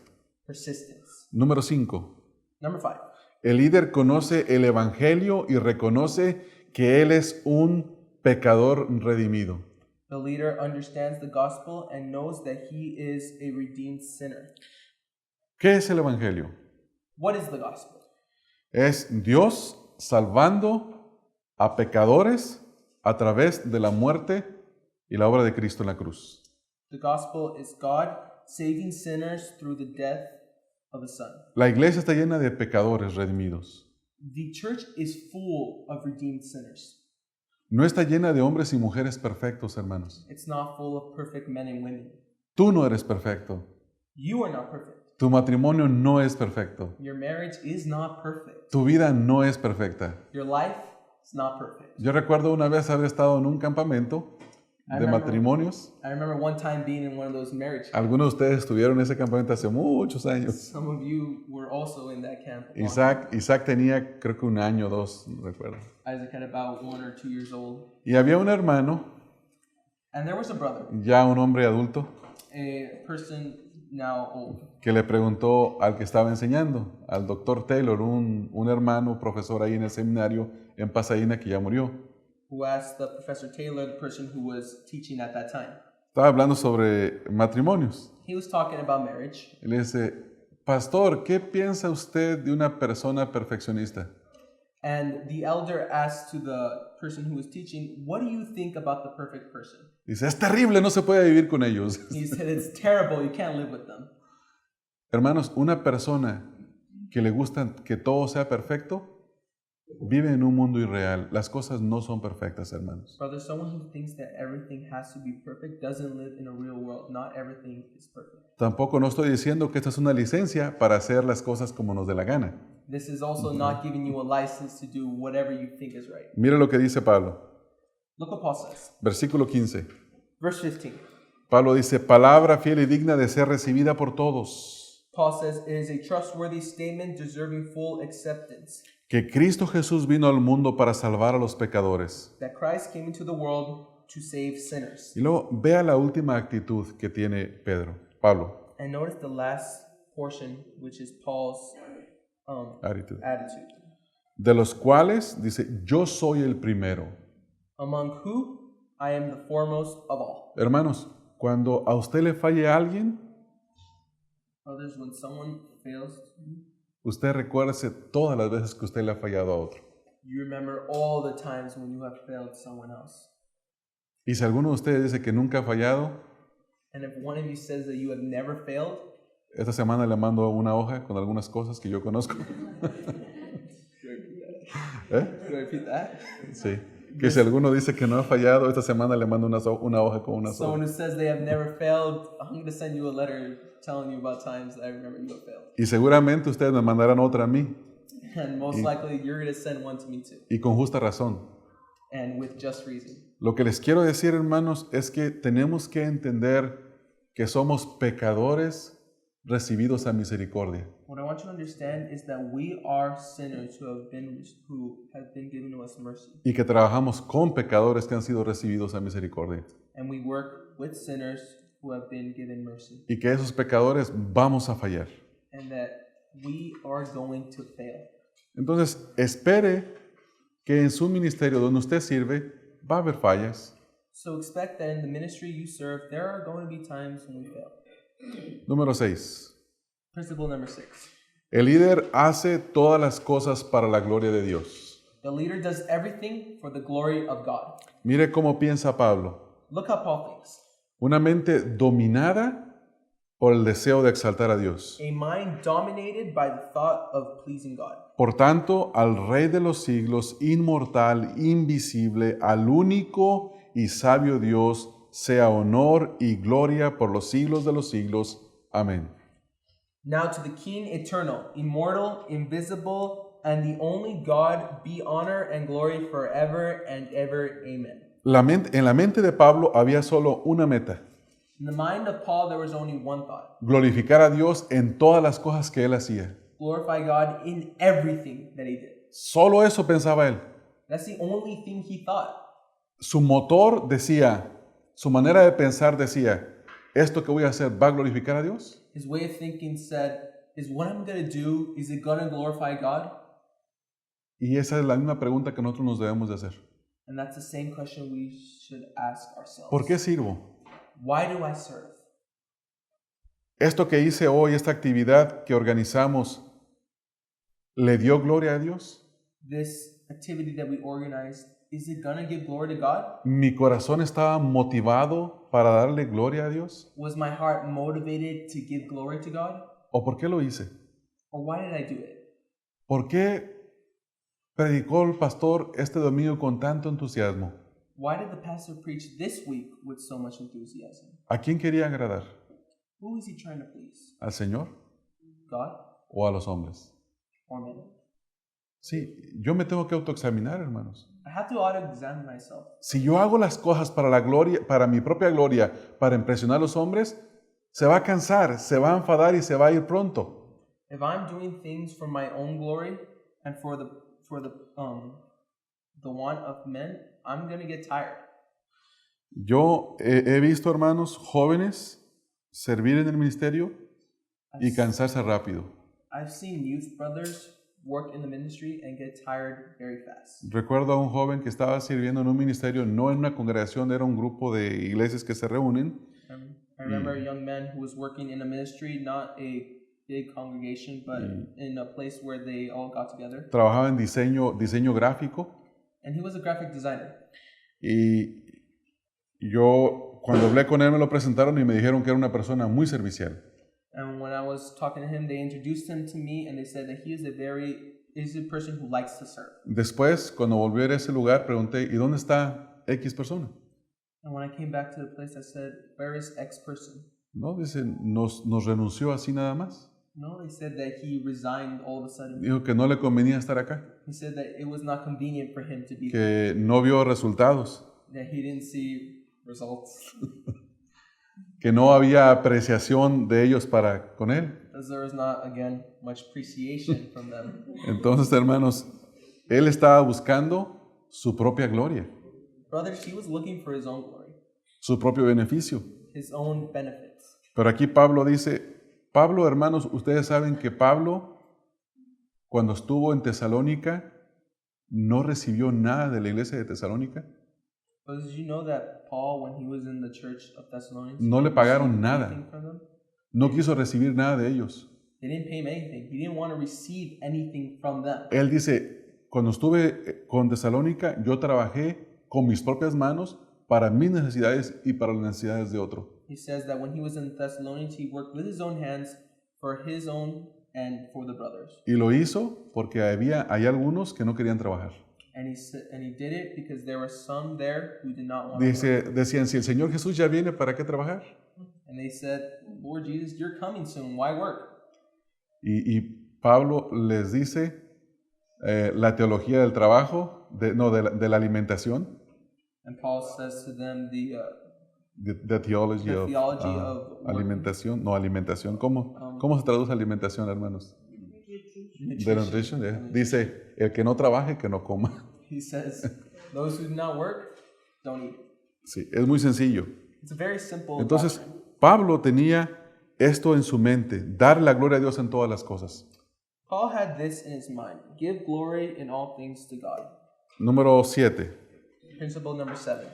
persistence. Número 5. Number 5. El líder conoce el Evangelio y reconoce que él es un pecador redimido. The leader understands the gospel and knows that he is a redeemed sinner. ¿Qué es el Evangelio? What is the gospel? Es Dios salvando a pecadores a través de la muerte y la obra de Cristo en la cruz. The gospel is God saving sinners through the death of the Son. La iglesia está llena de pecadores redimidos. The church is full of redeemed sinners. No está llena de hombres y mujeres perfectos, hermanos. It's not full of perfect men and women. Tú no eres perfecto. You are not perfect. Tu matrimonio no es perfecto. Your marriage is not perfect. Tu vida no es perfecta. Your life is not perfect. Yo recuerdo una vez haber estado en un campamento de matrimonios. I remember one time being in one of those marriage camps. Algunos de ustedes estuvieron en ese campamento hace muchos años. Some of you were also in that camp. Isaac tenía creo que 1 año o 2, no recuerdo. Isaac had about 1 or 2 years old. Y había un hermano, And there was a brother, ya un hombre adulto, a person now old que le preguntó al que estaba enseñando, al doctor Taylor, un hermano profesor ahí en el seminario en Pasadena que ya murió. who asked the Professor Taylor, the person who was teaching at that time. Estaba hablando sobre matrimonios. He was talking about marriage. Y le dice, pastor, ¿qué piensa usted de una persona perfeccionista? And the elder asked to the person who was teaching, what do you think about the perfect person? Dice, es terrible, no se puede vivir con ellos. He said, it's terrible, you can't live with them. Hermanos, una persona que le gusta que todo sea perfecto, vive en un mundo irreal. Las cosas no son perfectas, hermanos. Brother, someone who thinks that everything has to be perfect doesn't live in a real world. Not everything is perfect. Tampoco no estoy diciendo que esta es una licencia para hacer las cosas como nos dé la gana. This is also not giving you a license to do whatever you think is right. Mira lo que dice Pablo, Look what Paul says. versículo 15. Verse 15. Pablo dice, palabra fiel y digna de ser recibida por todos, Paul says, it is a trustworthy statement deserving full acceptance. que Cristo Jesús vino al mundo para salvar a los pecadores. That Christ came into the world to save sinners. Y luego vea la última actitud que tiene Pablo, And notice the last portion, which is Paul's actitud. attitude. De los cuales dice, yo soy el primero. Among who I am the foremost of all. Hermanos, cuando a usted le falle a alguien, Others, when someone fails you, usted recuérdese todas las veces que usted le ha fallado a otro. you remember all the times when you have failed someone else. Y si alguno de ustedes dice que nunca ha fallado, And if one of you says that you have never failed, esta semana le mando una hoja con algunas cosas que yo conozco. ¿Eh? should I repeat that? Sí. Que si alguno dice que no ha fallado, esta semana le mando una hoja con unas Someone hojas. who says they have never failed, I'm going to send you a letter telling you about times that I remember you have failed. Y seguramente ustedes me mandarán otra a mí, And most likely you're going to send one to me too. y con justa razón. And with just reason. Lo que les quiero decir, hermanos, es que tenemos que entender que somos pecadores recibidos a misericordia. What I want you to understand is that we are sinners who have been given to us mercy. Y que trabajamos con pecadores que han sido recibidos a misericordia. And we work with sinners who have been given mercy. Y que esos pecadores vamos a fallar. And that we are going to fail. Entonces, espere que en su ministerio donde usted sirve va a haber fallas. So expect that in the ministry you serve, there are going to be times when we fail. Número 6. Principle number 6. El líder hace todas las cosas para la gloria de Dios. The leader does everything for the glory of God. Mire cómo piensa Pablo. Look how Paul thinks. Una mente dominada por el deseo de exaltar a Dios. A mind dominated by the thought of pleasing God. Por tanto, al Rey de los siglos, inmortal, invisible, al único y sabio Dios, sea honor y gloria por los siglos de los siglos. Amén. Now to the King eternal, immortal, invisible, and the only God, be honor and glory forever and ever. Amen. En la mente de Pablo había solo una meta: In the mind of Paul, there was only one thought. glorificar a Dios en todas las cosas que él hacía. Glorify God in everything that he did. Solo eso pensaba él. That's the only thing he thought. Su motor decía, su manera de pensar decía, ¿esto que voy a hacer va a glorificar a Dios? His way of thinking said, is what I'm going to do, is it going to glorify God? Y esa es la misma pregunta que nosotros nos debemos de hacer. And that's the same question we should ask ourselves. ¿Por qué sirvo? Why do I serve? ¿Esto que hice hoy, esta actividad que organizamos, le dio gloria a Dios? This activity that we organized, is it going to give glory to God? ¿Mi corazón estaba motivado para darle gloria a Dios? Was my heart motivated to give glory to God? ¿O por qué lo hice? Or why did I do it? ¿Por qué predicó el pastor este domingo con tanto entusiasmo? Why did the pastor preach this week with so much enthusiasm? ¿A quién quería agradar? Who is he trying to please? ¿Al Señor God o a los hombres? or men? Sí, yo me tengo que autoexaminar, hermanos. I have to auto-examine myself. Si yo hago las cosas para la gloria, para mi propia gloria, para impresionar a los hombres, se va a cansar, se va a enfadar y se va a ir pronto. If I'm doing things for my own glory and for the want of men, I'm going to get tired. Yo he visto, hermanos, jóvenes servir en el ministerio y cansarse rápido. I've seen youth brothers work in the ministry and get tired very fast. Recuerdo a un joven que estaba sirviendo en un ministerio, no en una congregación, era un grupo de iglesias que se reúnen. I remember a young man who was working in a ministry, not a big congregation, but in a place where they all got together. Trabajaba en diseño gráfico. And he was a graphic designer. Y yo, cuando hablé con él, me lo presentaron y me dijeron que era una persona muy servicial. And when I was talking to him, they introduced him to me and they said that he is a person who likes to serve. Después, cuando volví a ese lugar, pregunté, ¿y dónde está X persona? And when I came back to the place, I said, where is X person? No, dice, nos renunció así nada más. No, they said that he resigned all of a sudden. Dijo que no le convenía estar acá, He said that it was not convenient for him to be there, que no vio resultados, that he didn't see results, que no había apreciación de ellos para con él. because there was not, again, much appreciation from them. Entonces, hermanos, él estaba buscando su propia gloria, Brothers, he was looking for his own glory, su propio beneficio. his own benefits. Pero aquí Pablo dice, Pablo, hermanos, ustedes saben que Pablo, cuando estuvo en Tesalónica, no recibió nada de la iglesia de Tesalónica. But did you know that Paul, when he was in the church of Thessalonians, No le he pagaron received nada. anything from them? No quiso recibir nada de ellos. They didn't pay him anything. He didn't want to receive anything from them. Él dice, cuando estuve con Tesalónica, yo trabajé con mis propias manos para mis necesidades y para las necesidades de otro. He says that when he was in Thessalonians, he worked with his own hands for his own and for the brothers. Y lo hizo porque hay algunos que no querían trabajar. And he did it because there were some there who did not want to work. Decían, si el Señor Jesús ya viene, ¿para qué trabajar? And they said, Lord Jesus, you're coming soon. Why work? Y Pablo les dice la teología del trabajo, de la alimentación, And Paul says to them the theology The of, theology of alimentación, no alimentación. ¿Cómo se traduce alimentación, hermanos? De nutrition, yeah. Dice, el que no trabaje, que no coma. He says, those who do not work, don't eat. Sí, es muy sencillo. It's a very simple Entonces, doctrine. Pablo tenía esto en su mente, dar la gloria a Dios en todas las cosas. Paul had this in his mind. Give glory in all things to God. Número 7. Principle number 7.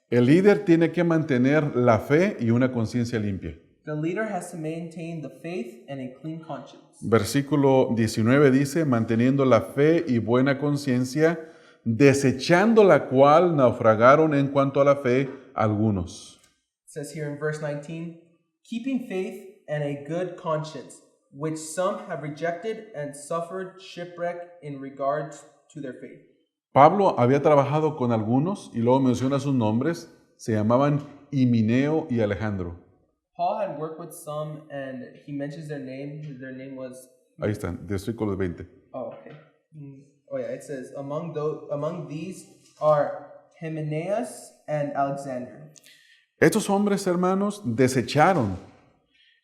El líder tiene que mantener la fe y una conciencia limpia. The leader has to maintain the faith and a clean conscience. Versículo 19 dice, manteniendo la fe y buena conciencia, desechando la cual naufragaron en cuanto a la fe algunos. It says here in verse 19, keeping faith and a good conscience, which some have rejected and suffered shipwreck in regard to their faith. Pablo había trabajado con algunos y luego menciona sus nombres, se llamaban Himeneo y Alejandro. Paul had worked with some and he mentions their name. Their name was, Ahí están, versículo 20. oh, okay. Oh yeah, it says, among these are Hymenaeus and Alexander. Estos hombres, hermanos, desecharon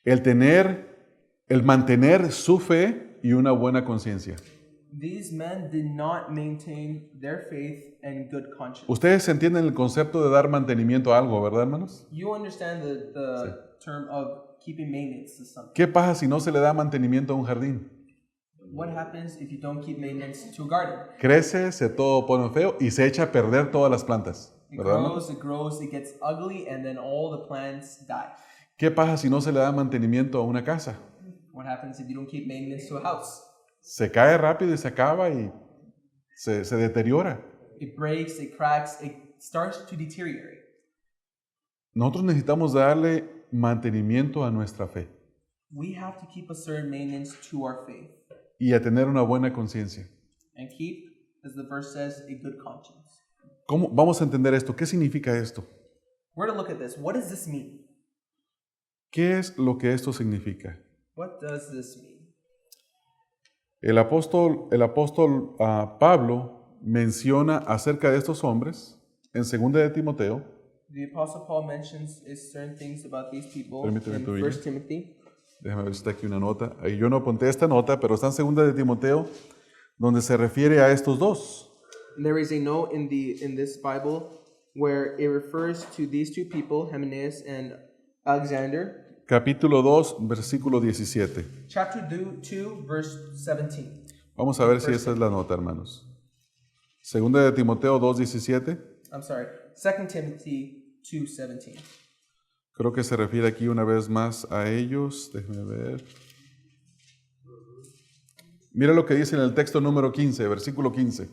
el mantener su fe y una buena conciencia. These men did not maintain their faith and good conscience. Ustedes entienden el concepto de dar mantenimiento a algo, ¿verdad, hermanos? You understand the term of keeping maintenance to something. ¿Qué pasa si no se le da mantenimiento a un jardín? What happens if you don't keep maintenance to a garden? Crece, se todo pone feo y se echa a perder todas las plantas, It ¿verdad? grows, it gets ugly, and then all the plants die. ¿Qué pasa si no se le da mantenimiento a una casa? What happens if you don't keep maintenance to a house? Se cae rápido y se acaba y se deteriora. It breaks, it cracks, it starts to deteriorate. Nosotros necesitamos darle mantenimiento a nuestra fe We have to keep a certain maintenance to our faith y a tener una buena conciencia. and keep, as the verse says, a good conscience. ¿Cómo vamos a entender esto? ¿Qué significa esto? We're to look at this. What does this mean? ¿Qué es lo que esto significa? What does this mean? El apóstol Pablo menciona acerca de estos hombres en 2 de Timoteo. The Apostle Paul mentions certain things about these people Permíteme in tu 1 Biblia. Timothy. Déjame ver si está aquí una nota. Ahí yo no apunté esta nota, pero está en 2 de Timoteo, donde se refiere a estos dos. There is a note in this Bible where it refers to these two people, Hymenaeus and Alexander, capítulo 2, versículo 17. Chapter 2, verse 17. Vamos a ver si esa es la nota, hermanos. Segunda de Timoteo 2, 17. I'm sorry, 2 Timothy 2:17. Creo que se refiere aquí una vez más a ellos. Déjenme ver. Mira lo que dice en el texto número 15, versículo 15.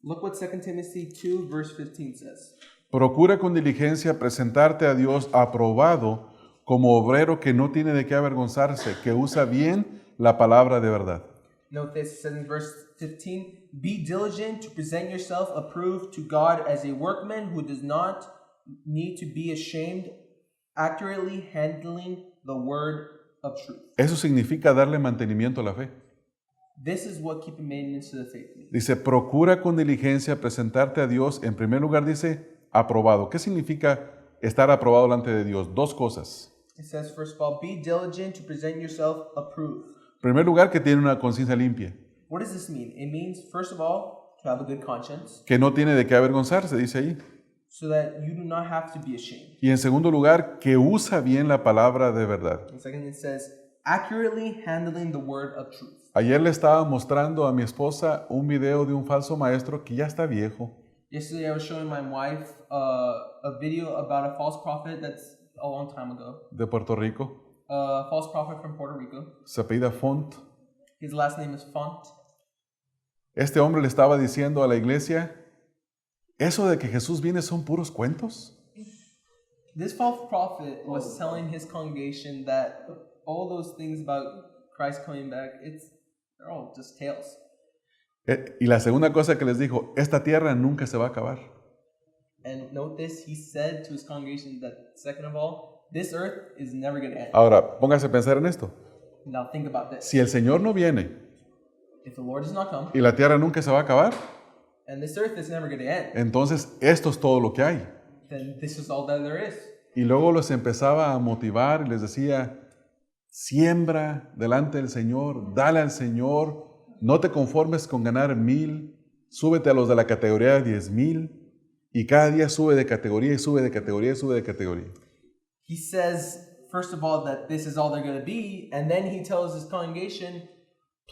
Look what 2 Timothy 2, verse 15 says. Procura con diligencia presentarte a Dios aprobado como obrero que no tiene de qué avergonzarse, que usa bien la palabra de verdad. Note this, it says in verse 15, be diligent to present yourself approved to God as a workman who does not need to be ashamed, accurately handling the word of truth. Eso significa darle mantenimiento a la fe. This is what keeping maintenance to the faith means. Dice, procura con diligencia presentarte a Dios. En primer lugar dice, aprobado. ¿Qué significa estar aprobado delante de Dios? Dos cosas. It says, first of all, be diligent to present yourself approved. En primer lugar, que tiene una conciencia limpia, What does this mean? It means, first of all, to have a good conscience, que no tiene de qué avergonzarse, dice ahí. so that you do not have to be ashamed. Y en segundo lugar, que usa bien la palabra de verdad. And second, it says, accurately handling the word of truth. Ayer le estaba mostrando a mi esposa un video de un falso maestro que ya está viejo. Yesterday, I was showing my wife a video about a false prophet that's a long time ago. De Puerto Rico. A false prophet from Puerto Rico. Se apellida Font. His last name is Font. Este hombre le estaba diciendo a la iglesia, eso de que Jesús viene son puros cuentos. This false prophet was telling his congregation that all those things about Christ coming back, they're all just tales. Y la segunda cosa que les dijo, esta tierra nunca se va a acabar. And note this, he said to his congregation that, second of all, this earth is never going to end. Ahora, póngase a pensar en esto. Now think about this. Si el Señor no viene If the Lord does not come, y la tierra nunca se va a acabar, and this earth is never going to end, entonces esto es todo lo que hay. then this is all that there is. Y luego los empezaba a motivar y les decía, siembra delante del Señor, dale al Señor, no te conformes con ganar 1,000, súbete a los de la categoría de 10,000 y cada día sube de categoría y sube de categoría y sube de categoría. He says, first of all, that this is all they're going to be, and then he tells his congregation,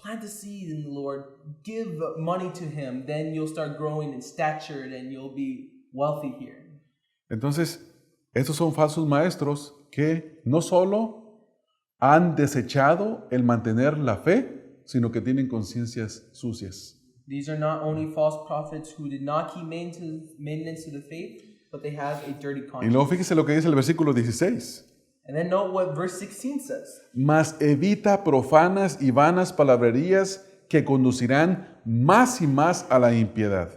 plant a seed in the Lord, give money to him, then you'll start growing in stature and you'll be wealthy here. Entonces, estos son falsos maestros que no solo han desechado el mantener la fe, sino que tienen conciencias sucias. These are not only false prophets who did not keep maintenance to the faith, but they have a dirty Y conscience. luego fíjese lo que dice el versículo 16. And then note what verse 16 says. Mas evita profanas y vanas palabrerías que conducirán más y más a la impiedad.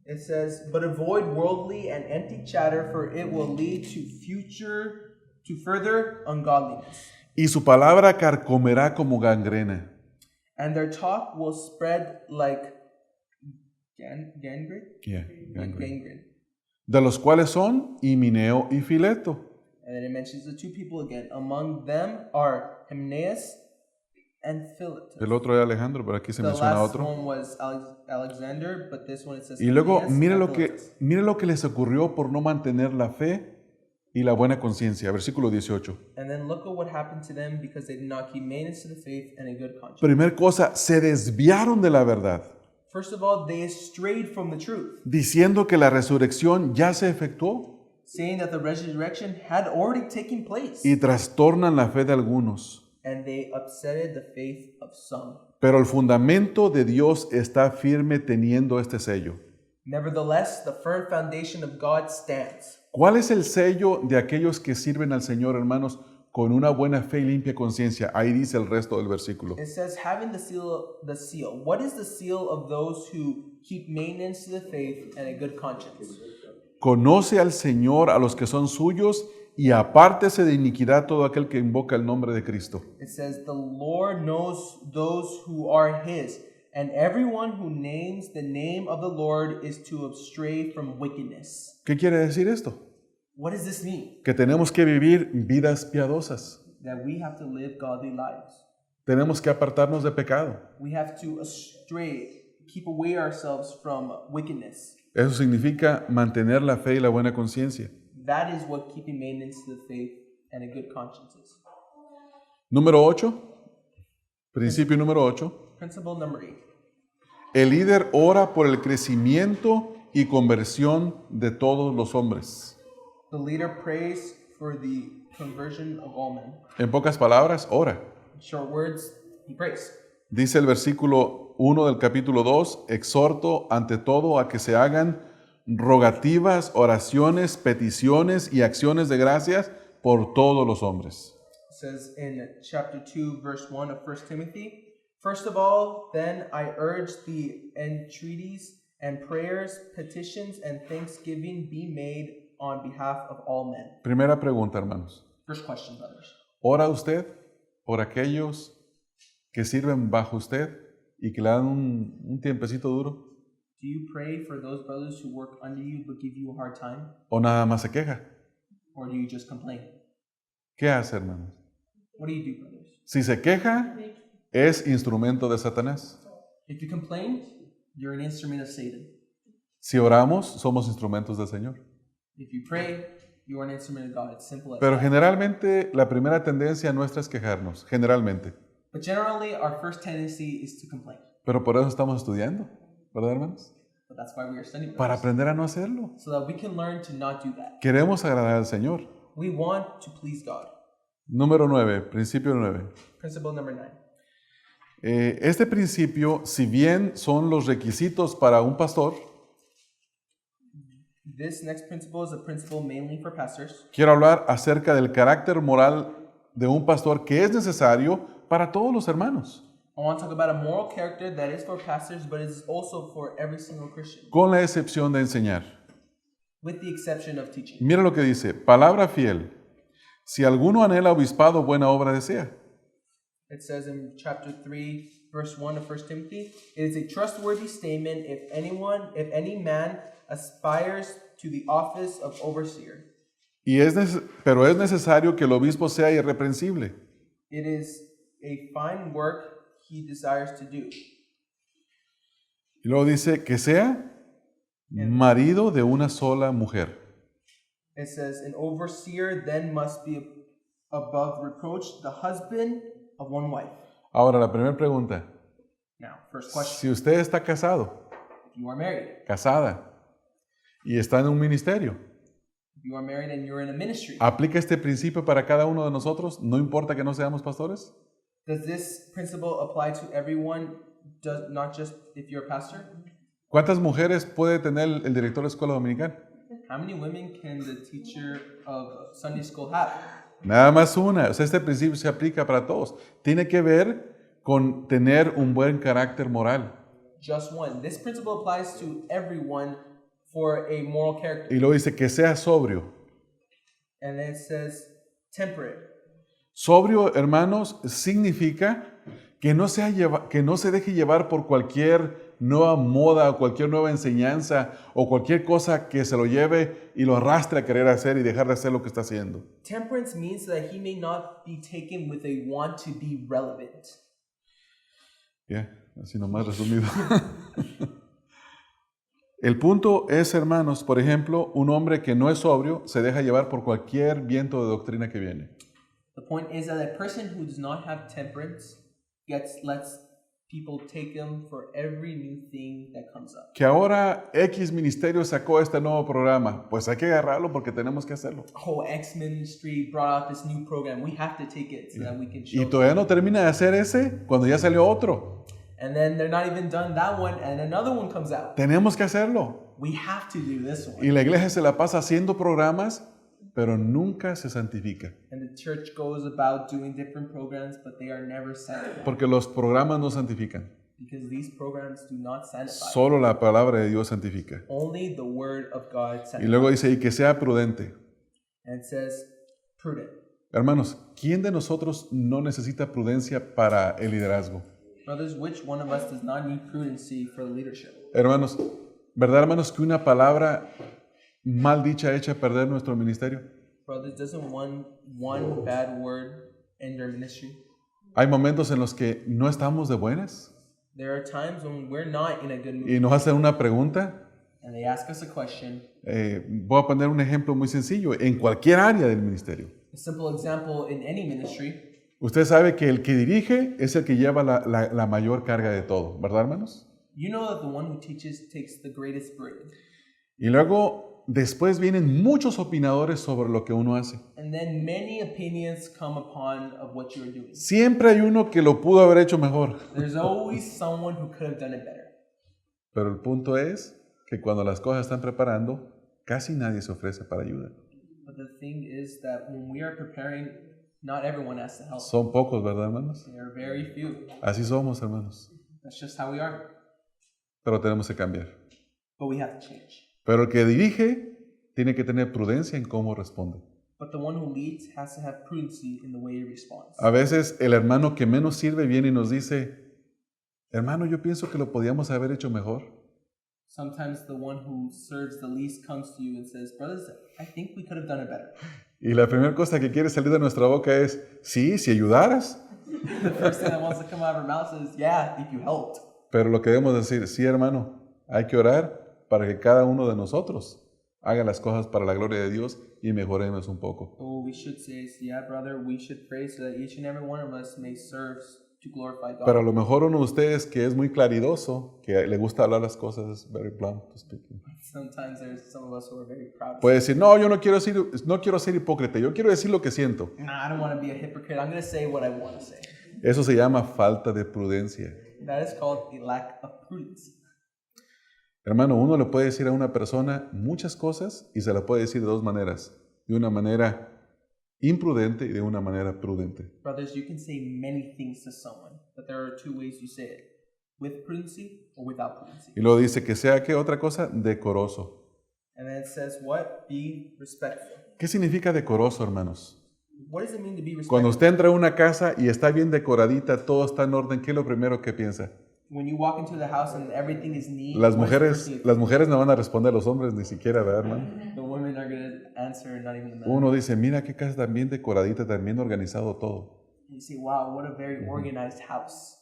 It says, but avoid worldly and empty chatter, for it will lead to further ungodliness. Y su palabra carcomerá como gangrena. And their talk will spread like gangrene? Gangrene. De los cuales son Himeneo y Fileto. And then it mentions the two people again. Among them are Hymenaeus and Philetus. El otro era Alejandro, pero aquí se The menciona last otro. one was Alexander, but this one it says Y luego Hymenaeus mire and Philetus. lo que les ocurrió por no mantener la fe y la buena conciencia. Versículo 18. And then look at what happened to them because they did not keep maintenance to the faith and a good conscience. Primer cosa, se desviaron de la verdad, First of all, they strayed from the truth, diciendo que la resurrección ya se efectuó saying that the resurrection had already taken place. y trastornan la fe de algunos. And they upsetted the faith of some. Pero el fundamento de Dios está firme teniendo este sello. Nevertheless, the firm foundation of God stands. ¿Cuál es el sello de aquellos que sirven al Señor, hermanos, con una buena fe y limpia conciencia? Ahí dice el resto del versículo. It says, having the seal. What is the seal of those who keep maintenance to the faith and a good conscience? Conoce al Señor a los que son suyos y apártese de iniquidad todo aquel que invoca el nombre de Cristo. It says, the Lord knows those who are his, and everyone who names the name of the Lord is to stray from wickedness. ¿Qué quiere decir esto? What does this mean? Que tenemos que vivir vidas piadosas. That we have to live godly lives. Tenemos que apartarnos de pecado. We have to keep away ourselves from wickedness. Eso significa mantener la fe y la buena conciencia. That is what keeping maintenance to the faith and a good conscience is. Número 8, principio número 8. Principle number 8. El líder ora por el crecimiento y conversión de todos los hombres. The leader prays for the conversion of all men. En pocas palabras, ora. In short words, he prays. Dice el versículo 1 del capítulo 2, exhorto ante todo a que se hagan rogativas, oraciones, peticiones y acciones de gracias por todos los hombres. It says in chapter 2, verse 1 of 1 Timothy, first of all, then I urge the entreaties and prayers, petitions, and thanksgiving be made on behalf of all men. Primera pregunta, hermanos. First question, brothers. ¿Ora usted por aquellos que sirven bajo usted y que le dan un tiempecito duro? Do you pray for those brothers who work under you but give you a hard time? ¿O nada más se queja? Or do you just complain? ¿Qué hace, hermanos? What do you do, brothers? Si se queja, es instrumento de Satanás. If you complain, you're an instrument of Satan. Si oramos, somos instrumentos del Señor. If you pray, you are an instrument of God. It's simple as Pero that. generalmente la primera tendencia nuestra es quejarnos, generalmente. But generally, our first tendency is to complain. Pero por eso estamos estudiando, ¿verdad, hermanos? But that's why we are studying Para brothers, aprender a no hacerlo. so that we can learn to not do that. Queremos agradar al Señor. We want to please God. Número 9, principio 9. Principle number 9. Este principio, si bien son los requisitos para un pastor, This next principle is a principle mainly for pastors. quiero hablar acerca del carácter moral de un pastor que es necesario para todos los hermanos, I want to talk about a moral character that is for pastors, but is also for every single Christian, con la excepción de enseñar. with the exception of teaching. Mira lo que dice, palabra fiel. Si alguno anhela obispado, buena obra desea. It says in chapter 3, verse 1 of 1 Timothy, it is a trustworthy statement if any man aspires to the office of overseer. Pero es necesario que el obispo sea irreprensible, It is a fine work he desires to do. y luego dice que sea marido de una sola mujer. It says, an overseer then must be above reproach, the husband of one wife. Ahora, la primera pregunta, Now, first question. si usted está casado, If you are married, casada, y está en un ministerio, if you are married and you're in a ministry, ¿aplica este principio para cada uno de nosotros? No importa que no seamos pastores. does this principle apply to everyone, not just if you're a pastor? ¿Cuántas mujeres puede tener el director de escuela dominical? How many women can the teacher of Sunday school have? Nada más una. O sea, este principio se aplica para todos. Tiene que ver con tener un buen carácter moral. Just one. This principle applies to everyone for a moral character. Y luego dice que sea sobrio. And then it says temperate. Sobrio, hermanos, significa que no se deje llevar por cualquier nueva moda o cualquier nueva enseñanza o cualquier cosa que se lo lleve y lo arrastre a querer hacer y dejar de hacer lo que está haciendo. Temperance means that he may not be taken with a want to be relevant. Ya, así nomás resumido. El punto es, hermanos, por ejemplo, un hombre que no es sobrio se deja llevar por cualquier viento de doctrina que viene. The point is that a person who does not have temperance lets people take him for every new thing that comes up. Que ahora X ministerio sacó este nuevo programa, pues hay que agarrarlo porque tenemos que hacerlo. Oh, X ministry brought out this new program. We have to take it so that we can show. Y todavía no termina de hacer ese cuando ya salió otro. And then they're not even done that one, and another one comes out. Tenemos que hacerlo. We have to do this one. Y la iglesia se la pasa haciendo programas, pero nunca se santifica. And the church goes about doing different programs, but they are never sanctified. Porque los programas no santifican. Because these programs do not sanctify. Solo la palabra de Dios santifica. Only the word of God Y sanctifies. luego dice, y que sea prudente. And it says, prudent. Hermanos, ¿quién de nosotros no necesita prudencia para el liderazgo? Brothers, which one of us does not need prudency for leadership? Hermanos, ¿verdad, hermanos, que una palabra mal dicha echa a perder nuestro ministerio? Brothers, doesn't one bad word end your ministry? Hay momentos en los que no estamos de buenas There are times when we're not in a good mood. y nos hacen una pregunta. And they ask us a question. Voy a poner un ejemplo muy sencillo. En cualquier área del ministerio. A simple example in any ministry. Usted sabe que el que dirige es el que lleva la mayor carga de todo, ¿verdad, hermanos? You know that the one who teaches takes the greatest burden. Y luego, después vienen muchos opinadores sobre lo que uno hace. And then many opinions come upon of what you're doing. Siempre hay uno que lo pudo haber hecho mejor. There's always someone who could have done it better. Pero el punto es que cuando las cosas están preparando, casi nadie se ofrece para ayuda. But the thing is that when we are preparing, not everyone has to help. Son pocos, ¿verdad, hermanos? There are very few. Así somos, hermanos. That's just how we are. Pero tenemos que cambiar. But we have to change. Pero el que dirige tiene que tener prudencia en cómo responde. But the one who leads has to have prudency in the way he responds. A veces el hermano que menos sirve viene y nos dice, hermano, yo pienso que lo podíamos haber hecho mejor. Sometimes the one who serves the least comes to you and says, brothers, I think we could have done it better. Y la primera cosa que quiere salir de nuestra boca es, sí, si ayudaras. The first thing that wants to come out of our mouth is, yeah, if you helped. Pero lo que debemos decir, sí, hermano, hay que orar para que cada uno de nosotros haga las cosas para la gloria de Dios y mejoremos un poco. But what we should say is, yeah, brother, we should pray so that each and every one of us may serve to glorify God. Pero a lo mejor uno de ustedes que es muy claridoso, que le gusta hablar las cosas, es very blunt to speak. Sometimes there's some of us who are very proud. Puede decir, no, yo no quiero ser hipócrita, yo quiero decir lo que siento. Nah, I don't want to be a hypocrite. I'm going to say what I want to say. Eso se llama falta de prudencia. That is called a lack of prudence. Hermano, uno le puede decir a una persona muchas cosas y se la puede decir de dos maneras. De una manera imprudente y de una manera prudente. Brothers, you can say many things to someone, but there are two ways you say it. With prudency or without prudency. Y luego dice que sea, ¿qué otra cosa? Decoroso. And then it says what? Be respectful. ¿Qué significa decoroso, hermanos? What does it mean to be respectful? Cuando usted entra a una casa y está bien decoradita, todo está en orden, ¿qué es lo primero que piensa? When you walk into the house and everything is neat, Las what is the first thing? mujeres no van a responder, los hombres ni siquiera, ¿verdad, hermano? The women are going to answer, not even the men. Uno dice, mira qué casa tan bien decoradita, tan bien organizado todo. And you say, wow, what a very organized house.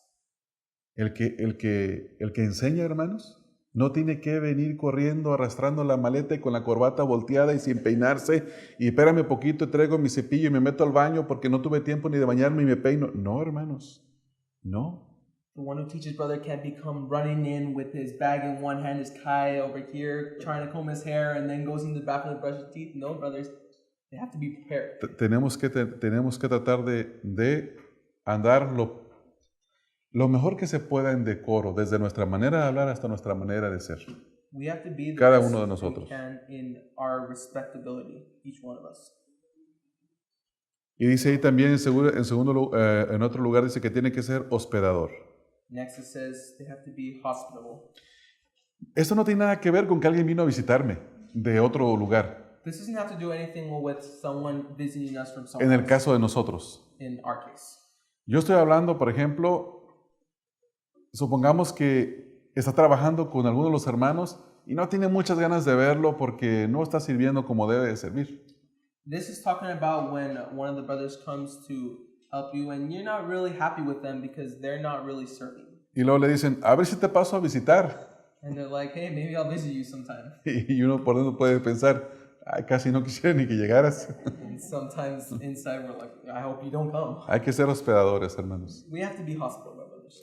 El que enseña, hermanos, no tiene que venir corriendo, arrastrando la maleta y con la corbata volteada y sin peinarse. Y espérame poquito, traigo mi cepillo y me meto al baño porque no tuve tiempo ni de bañarme y me peino. No, hermanos, no. The one who teaches brother can't become running in with his bag in one hand, his kai over here, trying to comb his hair, and then goes into the bathroom to brush his teeth. No, brothers, they have to be prepared. Tenemos que tratar de andar lo mejor que se pueda en decoro, desde nuestra manera de hablar hasta nuestra manera de ser. We have to be the Cada best uno de we nosotros. can in our respectability, each one of us. Y dice ahí también, en otro lugar, dice que tiene que ser hospedador. Next it says they have to be hospitable. Esto no tiene nada que ver con que alguien vino a visitarme de otro lugar. This doesn't have to do anything with someone visiting us from En somewhere el else, caso de nosotros. in our case. Yo estoy hablando, por ejemplo, supongamos que está trabajando con alguno de los hermanos y no tiene muchas ganas de verlo porque no está sirviendo como debe de servir. This is talking about when one of the brothers comes to help you and you're not really happy with them because they're not really serving. Y luego le dicen, a ver si te paso a visitar. And they're like, hey, maybe I'll visit you sometime. Y uno por dentro puede pensar, ay, casi no quisiera ni que llegaras. And sometimes inside we're like, I hope you don't come. Hay que ser hospedadores, hermanos. We have to be hospitable, brothers.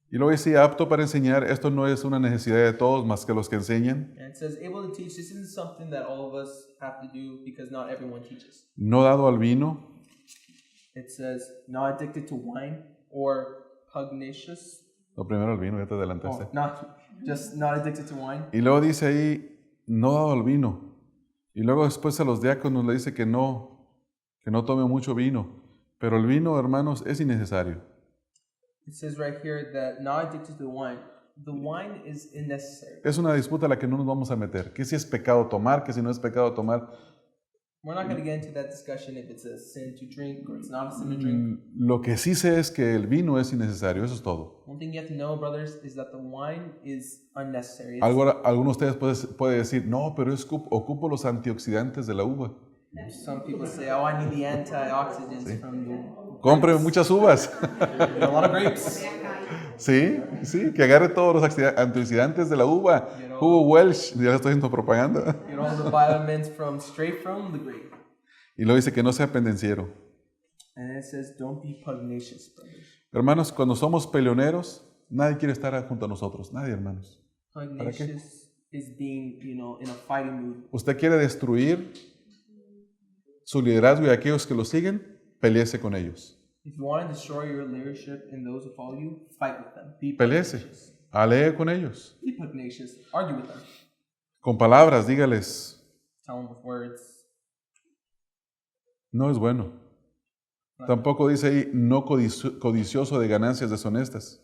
Y luego dice, apto para enseñar, esto no es una necesidad de todos más que los que enseñan. And it says, able to teach. This isn't something that all of us have to do because not everyone teaches. No dado al vino, It says, not addicted to wine or pugnacious. lo primero al vino, ya te adelantaste. Oh, not addicted to wine. Y luego dice ahí, no dado al vino. Y luego después a los diáconos le dice que no tome mucho vino. Pero el vino, hermanos, es innecesario. It says right here that not addicted to wine. The wine is unnecessary. Es una disputa a la que no nos vamos a meter. Que si es pecado tomar, que si no es pecado tomar. We're not going to get into that discussion if it's a sin to drink or it's not a sin to drink. Lo que sí sé es que el vino es innecesario, eso es todo. One thing you have to know, brothers, is that the wine is unnecessary. Algunos de ustedes puede decir, no, pero ocupo los antioxidantes de la uva. Some people say, oh, I need the antioxidants from the Compre muchas uvas. a lot of grapes. Sí, que agarre todos los antioxidantes de la uva. Jugo Welsh, ya le estoy haciendo propaganda. You know, the vitamins straight from the grape. Y luego dice que no sea pendenciero. And then it says, don't be pugnacious, brothers. Hermanos, cuando somos peleoneros, nadie quiere estar junto a nosotros. Nadie, hermanos. Pugnacious is being, in a fighting mood. Usted quiere destruir su liderazgo y aquellos que lo siguen, peleese con ellos. If you want to destroy your leadership and those who follow you, fight with them. Be Peleese. pugnacious. Alee con ellos. Be pugnacious. Argue with them. Con palabras, dígales, Tell them with words. no es bueno. Tampoco dice ahí, no codicioso de ganancias deshonestas.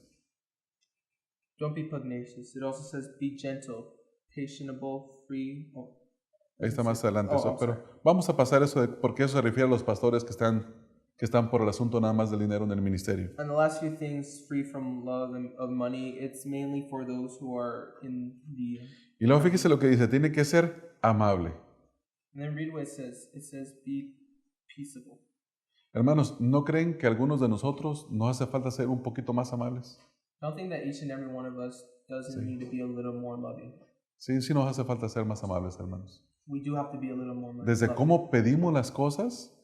Don't be pugnacious. It also says, be gentle, patientable, free. Oh, Ahí está más adelante Oh, eso, I'm pero sorry. vamos a pasar eso porque eso se refiere a los pastores que están por el asunto nada más del dinero en el ministerio. And the last few things, free from love and of money, it's mainly for those who are in the. Y luego fíjese lo que dice, tiene que ser amable. And then read what it says. It says, be peaceable. Hermanos, ¿no creen que algunos de nosotros nos hace falta ser un poquito más amables? Don't think that each and every one of us doesn't need to be a little more loving. Sí, sí nos hace falta ser más amables, hermanos. We do have to be a little more Desde loving. cómo pedimos las cosas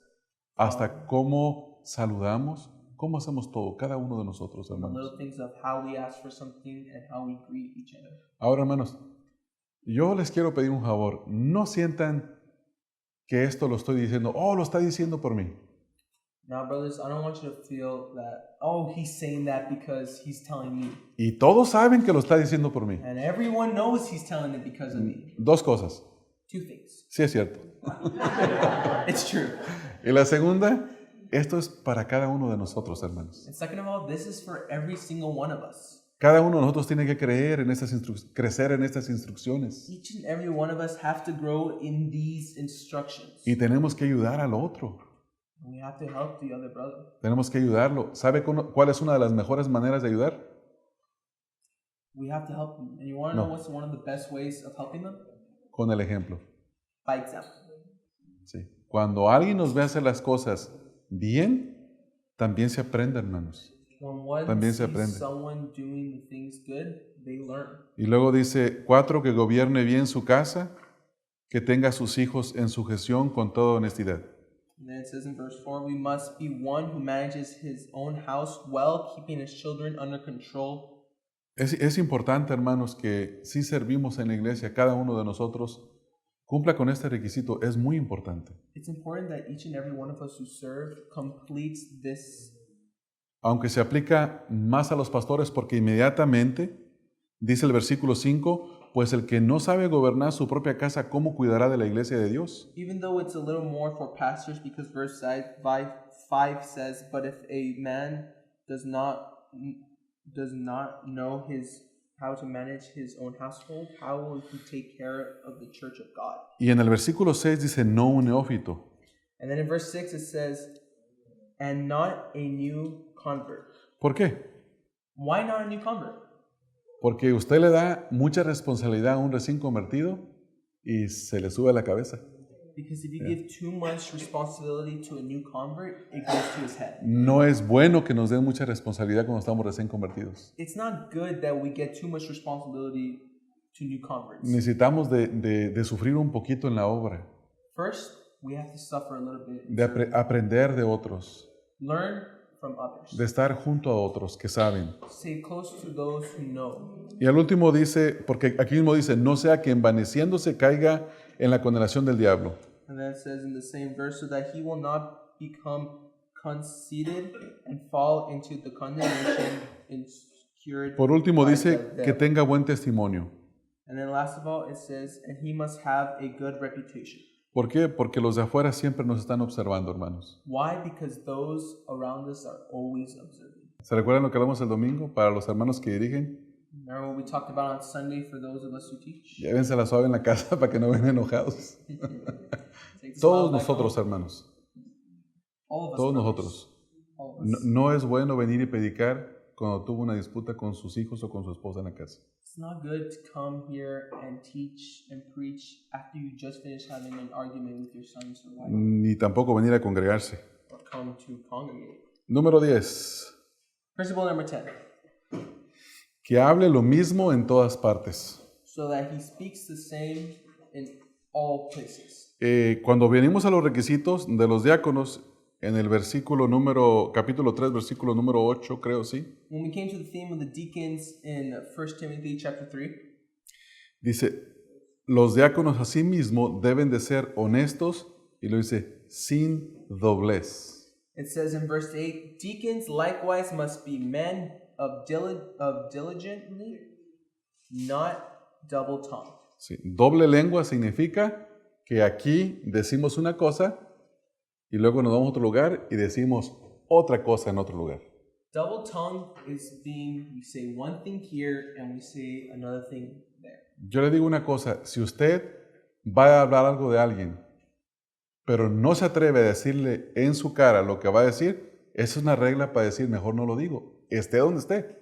hasta cómo saludamos, cómo hacemos todo, cada uno de nosotros, The hermanos. little things of how we ask for something and how we greet each other. Ahora, hermanos, yo les quiero pedir un favor. No sientan que esto lo estoy diciendo, lo está diciendo por mí. Now, brothers, I don't want you to feel that, oh, he's saying that because he's telling me. Y todos saben que lo está diciendo por mí. And everyone knows he's telling it because of me. Dos cosas. Two things. Sí es cierto. It's true. Y la segunda, esto es para cada uno de nosotros, hermanos. And second of all, this is for every single one of us. Cada uno de nosotros tiene que crecer en estas instrucciones. Each and every one of us have to grow in these instructions. Y tenemos que ayudar al otro. We have to help the other brother. Tenemos que ayudarlo. ¿Sabe cuál es una de las mejores maneras de ayudar? We have to help them. And you want to No. know what's one of the best ways of helping them? Con el ejemplo. By example. Sí. Cuando alguien nos ve hacer las cosas bien, también se aprende, hermanos. When one También se sees aprende. someone doing the things good, they learn. Y luego dice, 4, que gobierne bien su casa, que tenga a sus hijos en sujeción con toda honestidad. And then it says in verse 4, we must be one who manages his own house well, keeping his children under control. Es importante, hermanos, que si servimos en la iglesia, cada uno de nosotros cumpla con este requisito. Es muy importante. It's important that each and every one of us who serve completes this. Aunque se aplica más a los pastores, porque inmediatamente, dice el versículo 5, pues el que no sabe gobernar su propia casa, ¿cómo cuidará de la iglesia de Dios? Even though it's a little more for pastors, because verse 5 says, but if a man does not know how to manage his own household, how will he take care of the church of God? Y en el versículo 6 dice, no un neófito. And then in verse 6 it says, and not a new convert. ¿Por qué? Why not a new convert? Porque usted le da mucha responsabilidad a un recién convertido y se le sube a la cabeza. Because if you give too much responsibility to a new convert, it goes to his head. No es bueno que nos den mucha responsabilidad cuando estamos recién convertidos. It's not good that we get too much responsibility to new converts. Necesitamos de sufrir un poquito en la obra, First, we have to suffer a little bit. de aprender de otros, Learn from others. de estar junto a otros que saben. Stay close to those who know. Y al último dice, porque aquí mismo dice, no sea que envaneciéndose caiga en la condenación del diablo. And then it says in the same verse, so that he will not become conceited and fall into the condemnation incurred Por último by dice the que devil. tenga buen testimonio. And then last of all, it says, and he must have a good reputation. ¿Por qué? Porque los de afuera siempre nos están observando, hermanos. Why? Because those around us are always observing. ¿Se recuerdan lo que hablamos el domingo para los hermanos que dirigen? Remember what we talked about on Sunday for those of us who teach? Llévense la suave en la casa para que no vengan enojados. Take the Todos smile back nosotros, home. hermanos. All of us, Todos brothers. nosotros. All of us. No es bueno venir y predicar cuando tuvo una disputa con sus hijos o con su esposa en la casa. It's not good to come here and teach and preach after you just finished having an argument with your sons or wife, Ni tampoco venir a congregarse. or come to congregate. Número 10. Principle number 10. Que hable lo mismo en todas partes. So that he speaks the same in all places. Cuando venimos a los requisitos de los diáconos, en el capítulo 3, versículo número 8, creo, sí. When we came to the theme of the deacons in 1 Timothy chapter 3, Dice, los diáconos asimismo deben de ser honestos, y lo dice, sin doblez. it says in verse 8, deacons likewise must be men of diligently, not double-tongued. Sí, doble lengua significa que aquí decimos una cosa y luego nos vamos a otro lugar y decimos otra cosa en otro lugar. Double-tongued is we say one thing here and we say another thing there. Yo le digo una cosa, si usted va a hablar algo de alguien, pero no se atreve a decirle en su cara lo que va a decir, esa es una regla para decir, mejor no lo digo, esté donde esté,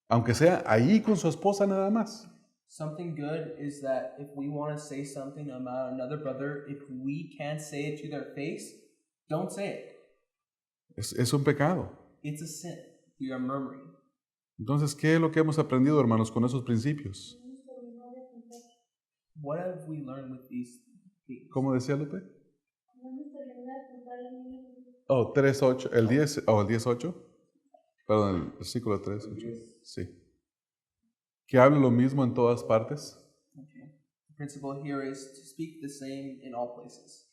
aunque sea ahí con su esposa nada más. Something good is that if we want to say something about another brother, if we can't say it to their face, don't say it. Es un pecado. It's a sin. We are murmuring. Entonces, ¿qué es lo que hemos aprendido, hermanos, con esos principios? What have we learned with these things? ¿Cómo decía Lupe? Oh, 3.8, el 10.8. Perdón, el versículo 3.8. Sí. Que hable lo mismo en todas partes. Okay. The principle here is to speak the same in all places.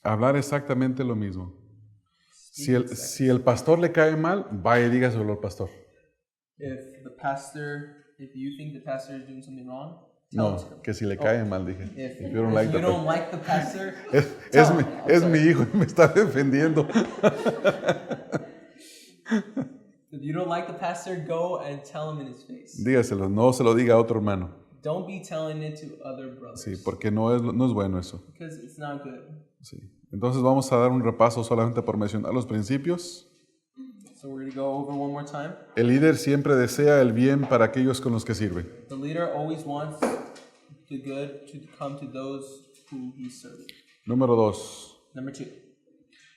Hablar exactamente lo mismo. Speak Si exactly. el pastor le cae mal, vaya y dígaselo al pastor. If you think the pastor is doing something wrong, tell No, it to him. que si le cae mal, dije. If If you you don't like don't the like the pastor, es tell mi, him. I'm es sorry. mi hijo y me está defendiendo. If you don't like the pastor, go and tell him in his face. Dígaselo, no se lo diga a otro hermano. Don't be telling it to other brothers. Sí, porque no es bueno eso. Because it's not good. Sí. Entonces vamos a dar un repaso solamente por mencionar los principios. So we're going to go over one more time. El líder siempre desea el bien para aquellos con los que sirve. The leader always wants the good to come to those who he's serving. Número 2. Number 2.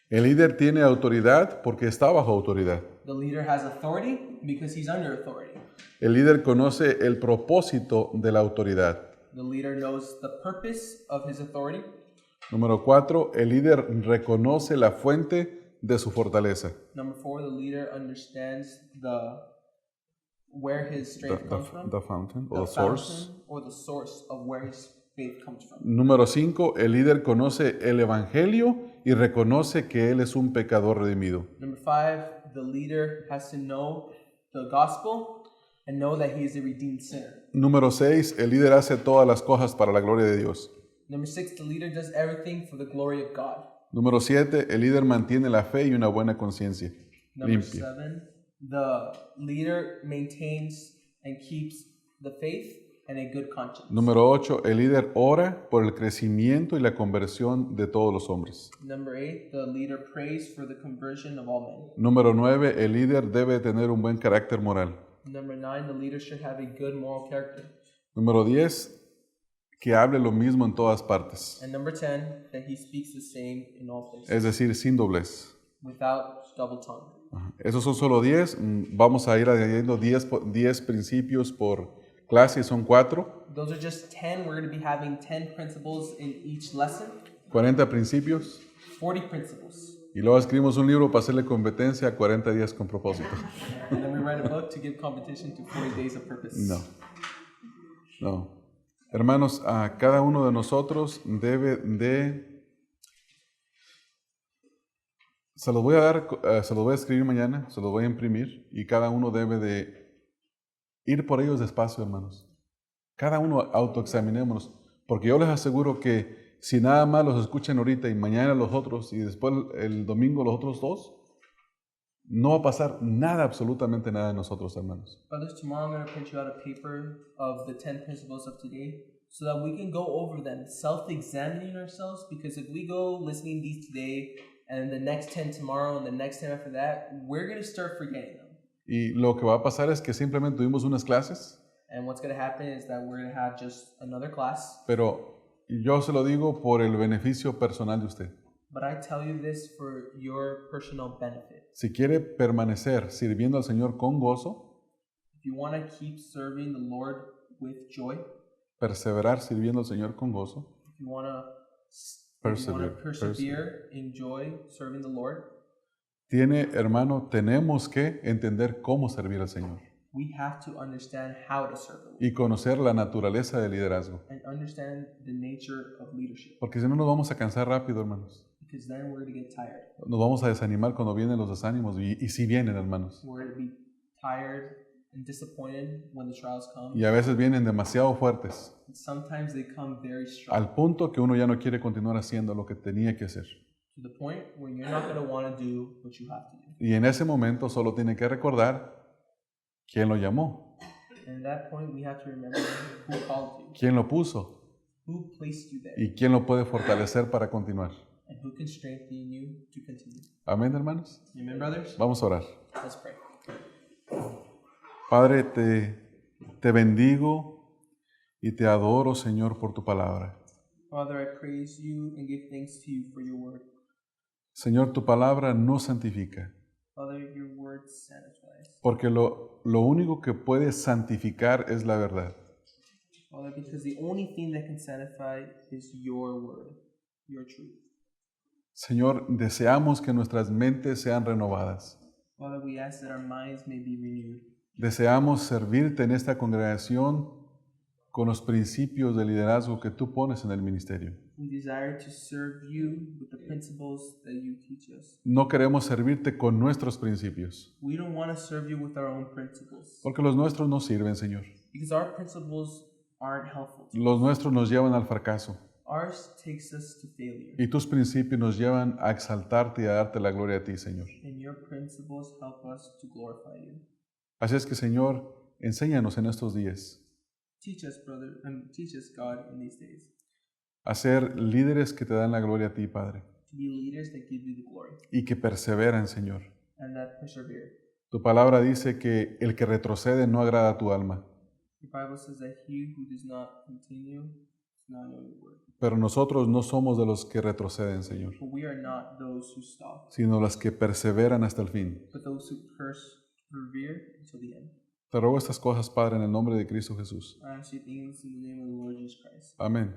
El líder tiene autoridad porque está bajo autoridad. The leader has authority because he's under authority. El líder conoce el propósito de la autoridad. The leader knows the purpose of his authority. Número 4. El líder reconoce la fuente de su fortaleza. Number 4, the leader understands where his strength comes from. The fountain or The the source. fountain or the source of where his faith comes from. Número 5. El líder conoce el evangelio y reconoce que él es un pecador redimido. Number 5, the leader has to know the gospel and know that he is a redeemed sinner. Número 6. El líder hace todas las cosas para la gloria de Dios. Number 6, the leader does everything for the glory of God. Número 7. El líder mantiene la fe y una buena conciencia Number limpia. 7, the leader maintains and keeps the faith and a good conscience. Número 8. El líder ora por el crecimiento y la conversión de todos los hombres. Number 8, the leader prays for the conversion of all men. Número 9. El líder debe tener un buen carácter moral. Number 9, the leader should have a good moral character. Número 10. Que hable lo mismo en todas partes. And number 10, that he speaks the same in all places, Es decir, sin doblez. without double tongue. Ajá. Esos son solo 10. Vamos a ir añadiendo 10 principios por clase, son 4. Those are just 10. We're going to be having 10 principles in each lesson, 40 principios. 40 principles. Y luego escribimos un libro para hacerle competencia a 40 días con propósito. And then we write a book to give competition to 40 days of purpose. No. Hermanos, a cada uno de nosotros debe de... Se los voy a dar, se los voy a escribir mañana, se los voy a imprimir y cada uno debe de ir por ellos despacio, hermanos. Cada uno autoexaminémonos, porque yo les aseguro que si nada más los escuchan ahorita y mañana los otros y después el domingo los otros 2, no va a pasar nada, absolutamente nada de nosotros, hermanos. Brothers, tomorrow I'm going to print you out a paper of the 10 principles of today so that we can go over them, self-examining ourselves, because if we go listening these today and the next 10 tomorrow and the next 10 after that, we're going to start forgetting them. Y lo que va a pasar es que simplemente tuvimos unas clases, And what's going to happen is that we're going to have just another class. pero yo se lo digo por el beneficio personal de usted. But I tell you this for your personal benefit. Si quiere permanecer sirviendo al Señor con gozo, If you want to keep serving the Lord with joy, perseverar sirviendo al Señor con gozo, if you want to If you want to persevere, enjoy serving the Lord, hermano, tenemos que entender cómo servir al Señor we have to understand how to serve the Lord y conocer la naturaleza del liderazgo. and understand the nature of leadership. Porque si no nos vamos a cansar rápido, hermanos. Because then we're going to get tired. Nos vamos a desanimar cuando vienen los desánimos y sí vienen, hermanos. We're going to be tired and disappointed when the trials come. Y a veces vienen demasiado fuertes, And sometimes they come very strong al punto que uno ya no quiere continuar haciendo lo que tenía que hacer. to the point where you're not going to want to do what you have to do. Y en ese momento solo tiene que recordar quién lo llamó, And at that point, we have to remember who called you, quién lo puso who placed you there, y quién lo puede fortalecer para continuar. and who can strengthen you to continue. Amén, hermanos. Amen, brothers? Vamos a orar. Let's pray. Padre, te bendigo y te adoro, Señor, por tu palabra. Father, I praise you and give thanks to you for your word. Señor, tu palabra nos santifica, Father, your word satisfies. porque lo único que puede santificar es la verdad. Father, because the only thing that can satisfy is your word, your truth. Señor, deseamos que nuestras mentes sean renovadas. Father, we ask that our minds may be renewed. Deseamos servirte en esta congregación con los principios de liderazgo que tú pones en el ministerio. We desire to serve you with the principles that you teach us. No queremos servirte con nuestros principios, We don't want to serve you with our own principles porque los nuestros no sirven, Señor. because our principles aren't helpful. Los nuestros nos llevan al fracaso Ours takes us to failure, y tus principios nos llevan a exaltarte y a darte la gloria a ti, Señor. and your principles help us to glorify you. Así es que, Señor, enséñanos en estos días Teach us, brother, and teach us, God, in these days a ser líderes que te dan la gloria a ti, Padre, to be leaders that give you the glory y que perseveran, Señor. and that persevere. Tu palabra dice que el que retrocede no agrada a tu alma, The Bible says that he who does not continue does not know your word. pero nosotros no somos de los que retroceden, Señor, But we are not those who stop, sino los que perseveran hasta el fin. but those who persevere until the end. Te ruego estas cosas, Padre, en el nombre de Cristo Jesús. I ask you things in the name of the Lord Jesus Christ. Amén.